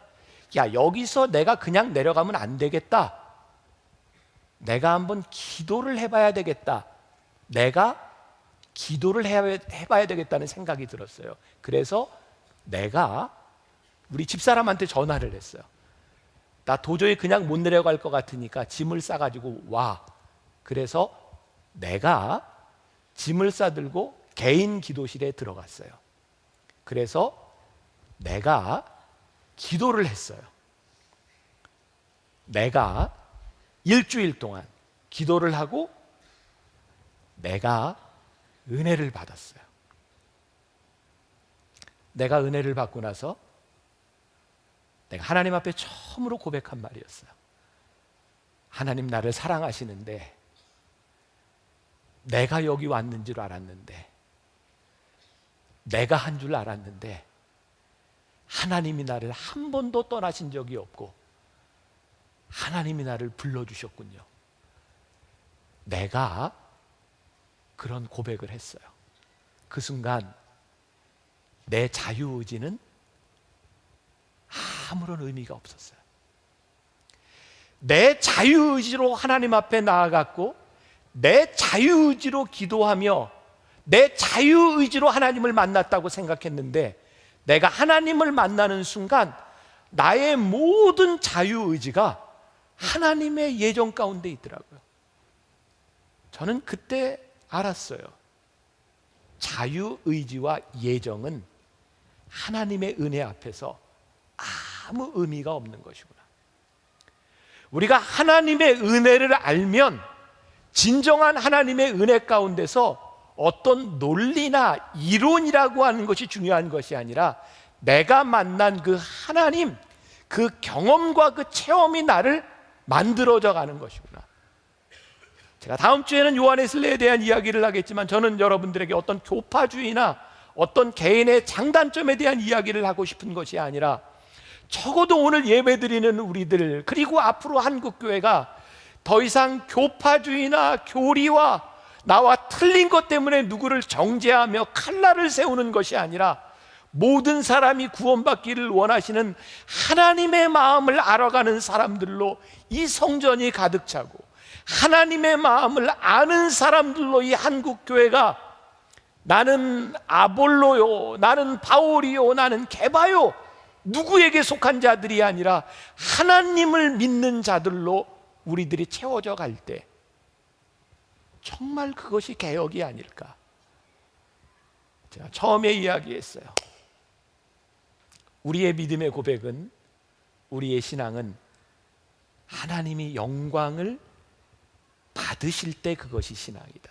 야, 여기서 내가 그냥 내려가면 안 되겠다. 내가 한번 기도를 해봐야 되겠다. 내가 기도를 해봐야 되겠다는 생각이 들었어요. 그래서 내가 우리 집사람한테 전화를 했어요. 나 도저히 그냥 못 내려갈 것 같으니까 짐을 싸가지고 와. 그래서 내가 짐을 싸들고 개인 기도실에 들어갔어요. 그래서 내가 기도를 했어요. 내가 일주일 동안 기도를 하고 내가 은혜를 받았어요. 내가 은혜를 받고 나서 내가 하나님 앞에 처음으로 고백한 말이었어요. 하나님, 나를 사랑하시는데 내가 여기 왔는 줄 알았는데, 내가 한 줄 알았는데 하나님이 나를 한 번도 떠나신 적이 없고 하나님이 나를 불러주셨군요. 내가 그런 고백을 했어요. 그 순간 내 자유의지는 아무런 의미가 없었어요. 내 자유의지로 하나님 앞에 나아갔고, 내 자유의지로 기도하며 내 자유의지로 하나님을 만났다고 생각했는데, 내가 하나님을 만나는 순간 나의 모든 자유의지가 하나님의 예정 가운데 있더라고요. 저는 그때 알았어요. 자유의지와 예정은 하나님의 은혜 앞에서 아무 의미가 없는 것이구나. 우리가 하나님의 은혜를 알면 진정한 하나님의 은혜 가운데서 어떤 논리나 이론이라고 하는 것이 중요한 것이 아니라 내가 만난 그 하나님, 그 경험과 그 체험이 나를 만들어져 가는 것이구나. 제가 다음 주에는 요한웨슬리에 대한 이야기를 하겠지만, 저는 여러분들에게 어떤 교파주의나 어떤 개인의 장단점에 대한 이야기를 하고 싶은 것이 아니라, 적어도 오늘 예배드리는 우리들, 그리고 앞으로 한국교회가 더 이상 교파주의나 교리와 나와 틀린 것 때문에 누구를 정죄하며 칼날을 세우는 것이 아니라, 모든 사람이 구원받기를 원하시는 하나님의 마음을 알아가는 사람들로 이 성전이 가득 차고, 하나님의 마음을 아는 사람들로 이 한국교회가, 나는 아볼로요, 나는 바울이요, 나는 게바요, 누구에게 속한 자들이 아니라 하나님을 믿는 자들로 우리들이 채워져 갈 때 정말 그것이 개혁이 아닐까. 제가 처음에 이야기했어요. 우리의 믿음의 고백은, 우리의 신앙은 하나님이 영광을 받으실 때 그것이 신앙이다.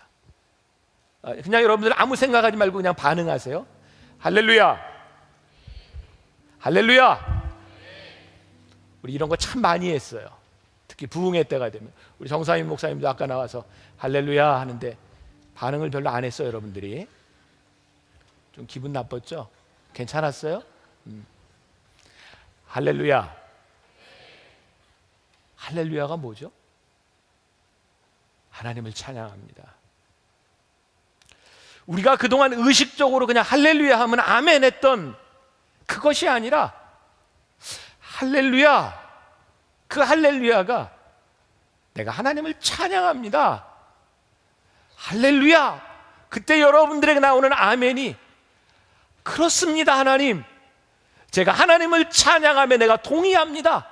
그냥 여러분들 아무 생각하지 말고 그냥 반응하세요. 할렐루야, 할렐루야. 우리 이런 거 참 많이 했어요. 특히 부흥회 때가 되면. 우리 정사임 목사님도 아까 나와서 할렐루야 하는데 반응을 별로 안 했어요. 여러분들이 좀 기분 나빴죠? 괜찮았어요? 할렐루야. 할렐루야가 뭐죠? 하나님을 찬양합니다. 우리가 그동안 의식적으로 그냥 할렐루야 하면 아멘 했던 그것이 아니라 할렐루야, 그 할렐루야가 내가 하나님을 찬양합니다. 할렐루야. 그때 여러분들에게 나오는 아멘이 그렇습니다. 하나님, 제가 하나님을 찬양하며 내가 동의합니다.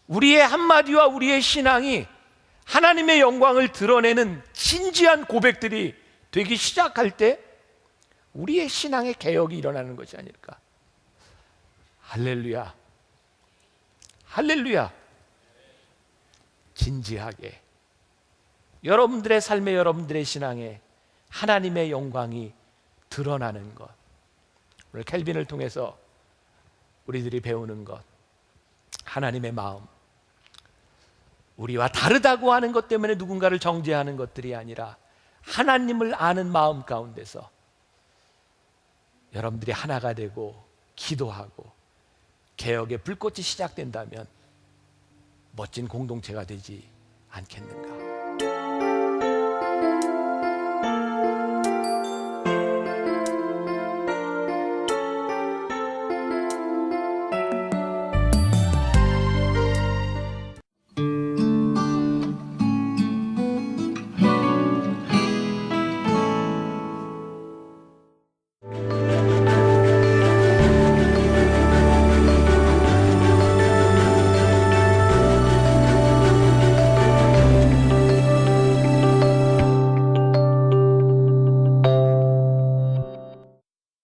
우리의 한마디와 우리의 신앙이 하나님의 영광을 드러내는 진지한 고백들이 되기 시작할 때 우리의 신앙의 개혁이 일어나는 것이 아닐까. 할렐루야, 할렐루야. 진지하게 여러분들의 삶에, 여러분들의 신앙에 하나님의 영광이 드러나는 것. 오늘 켈빈을 통해서 우리들이 배우는 것, 하나님의 마음, 우리와 다르다고 하는 것 때문에 누군가를 정죄하는 것들이 아니라 하나님을 아는 마음 가운데서 여러분들이 하나가 되고 기도하고 개혁의 불꽃이 시작된다면 멋진 공동체가 되지 않겠는가.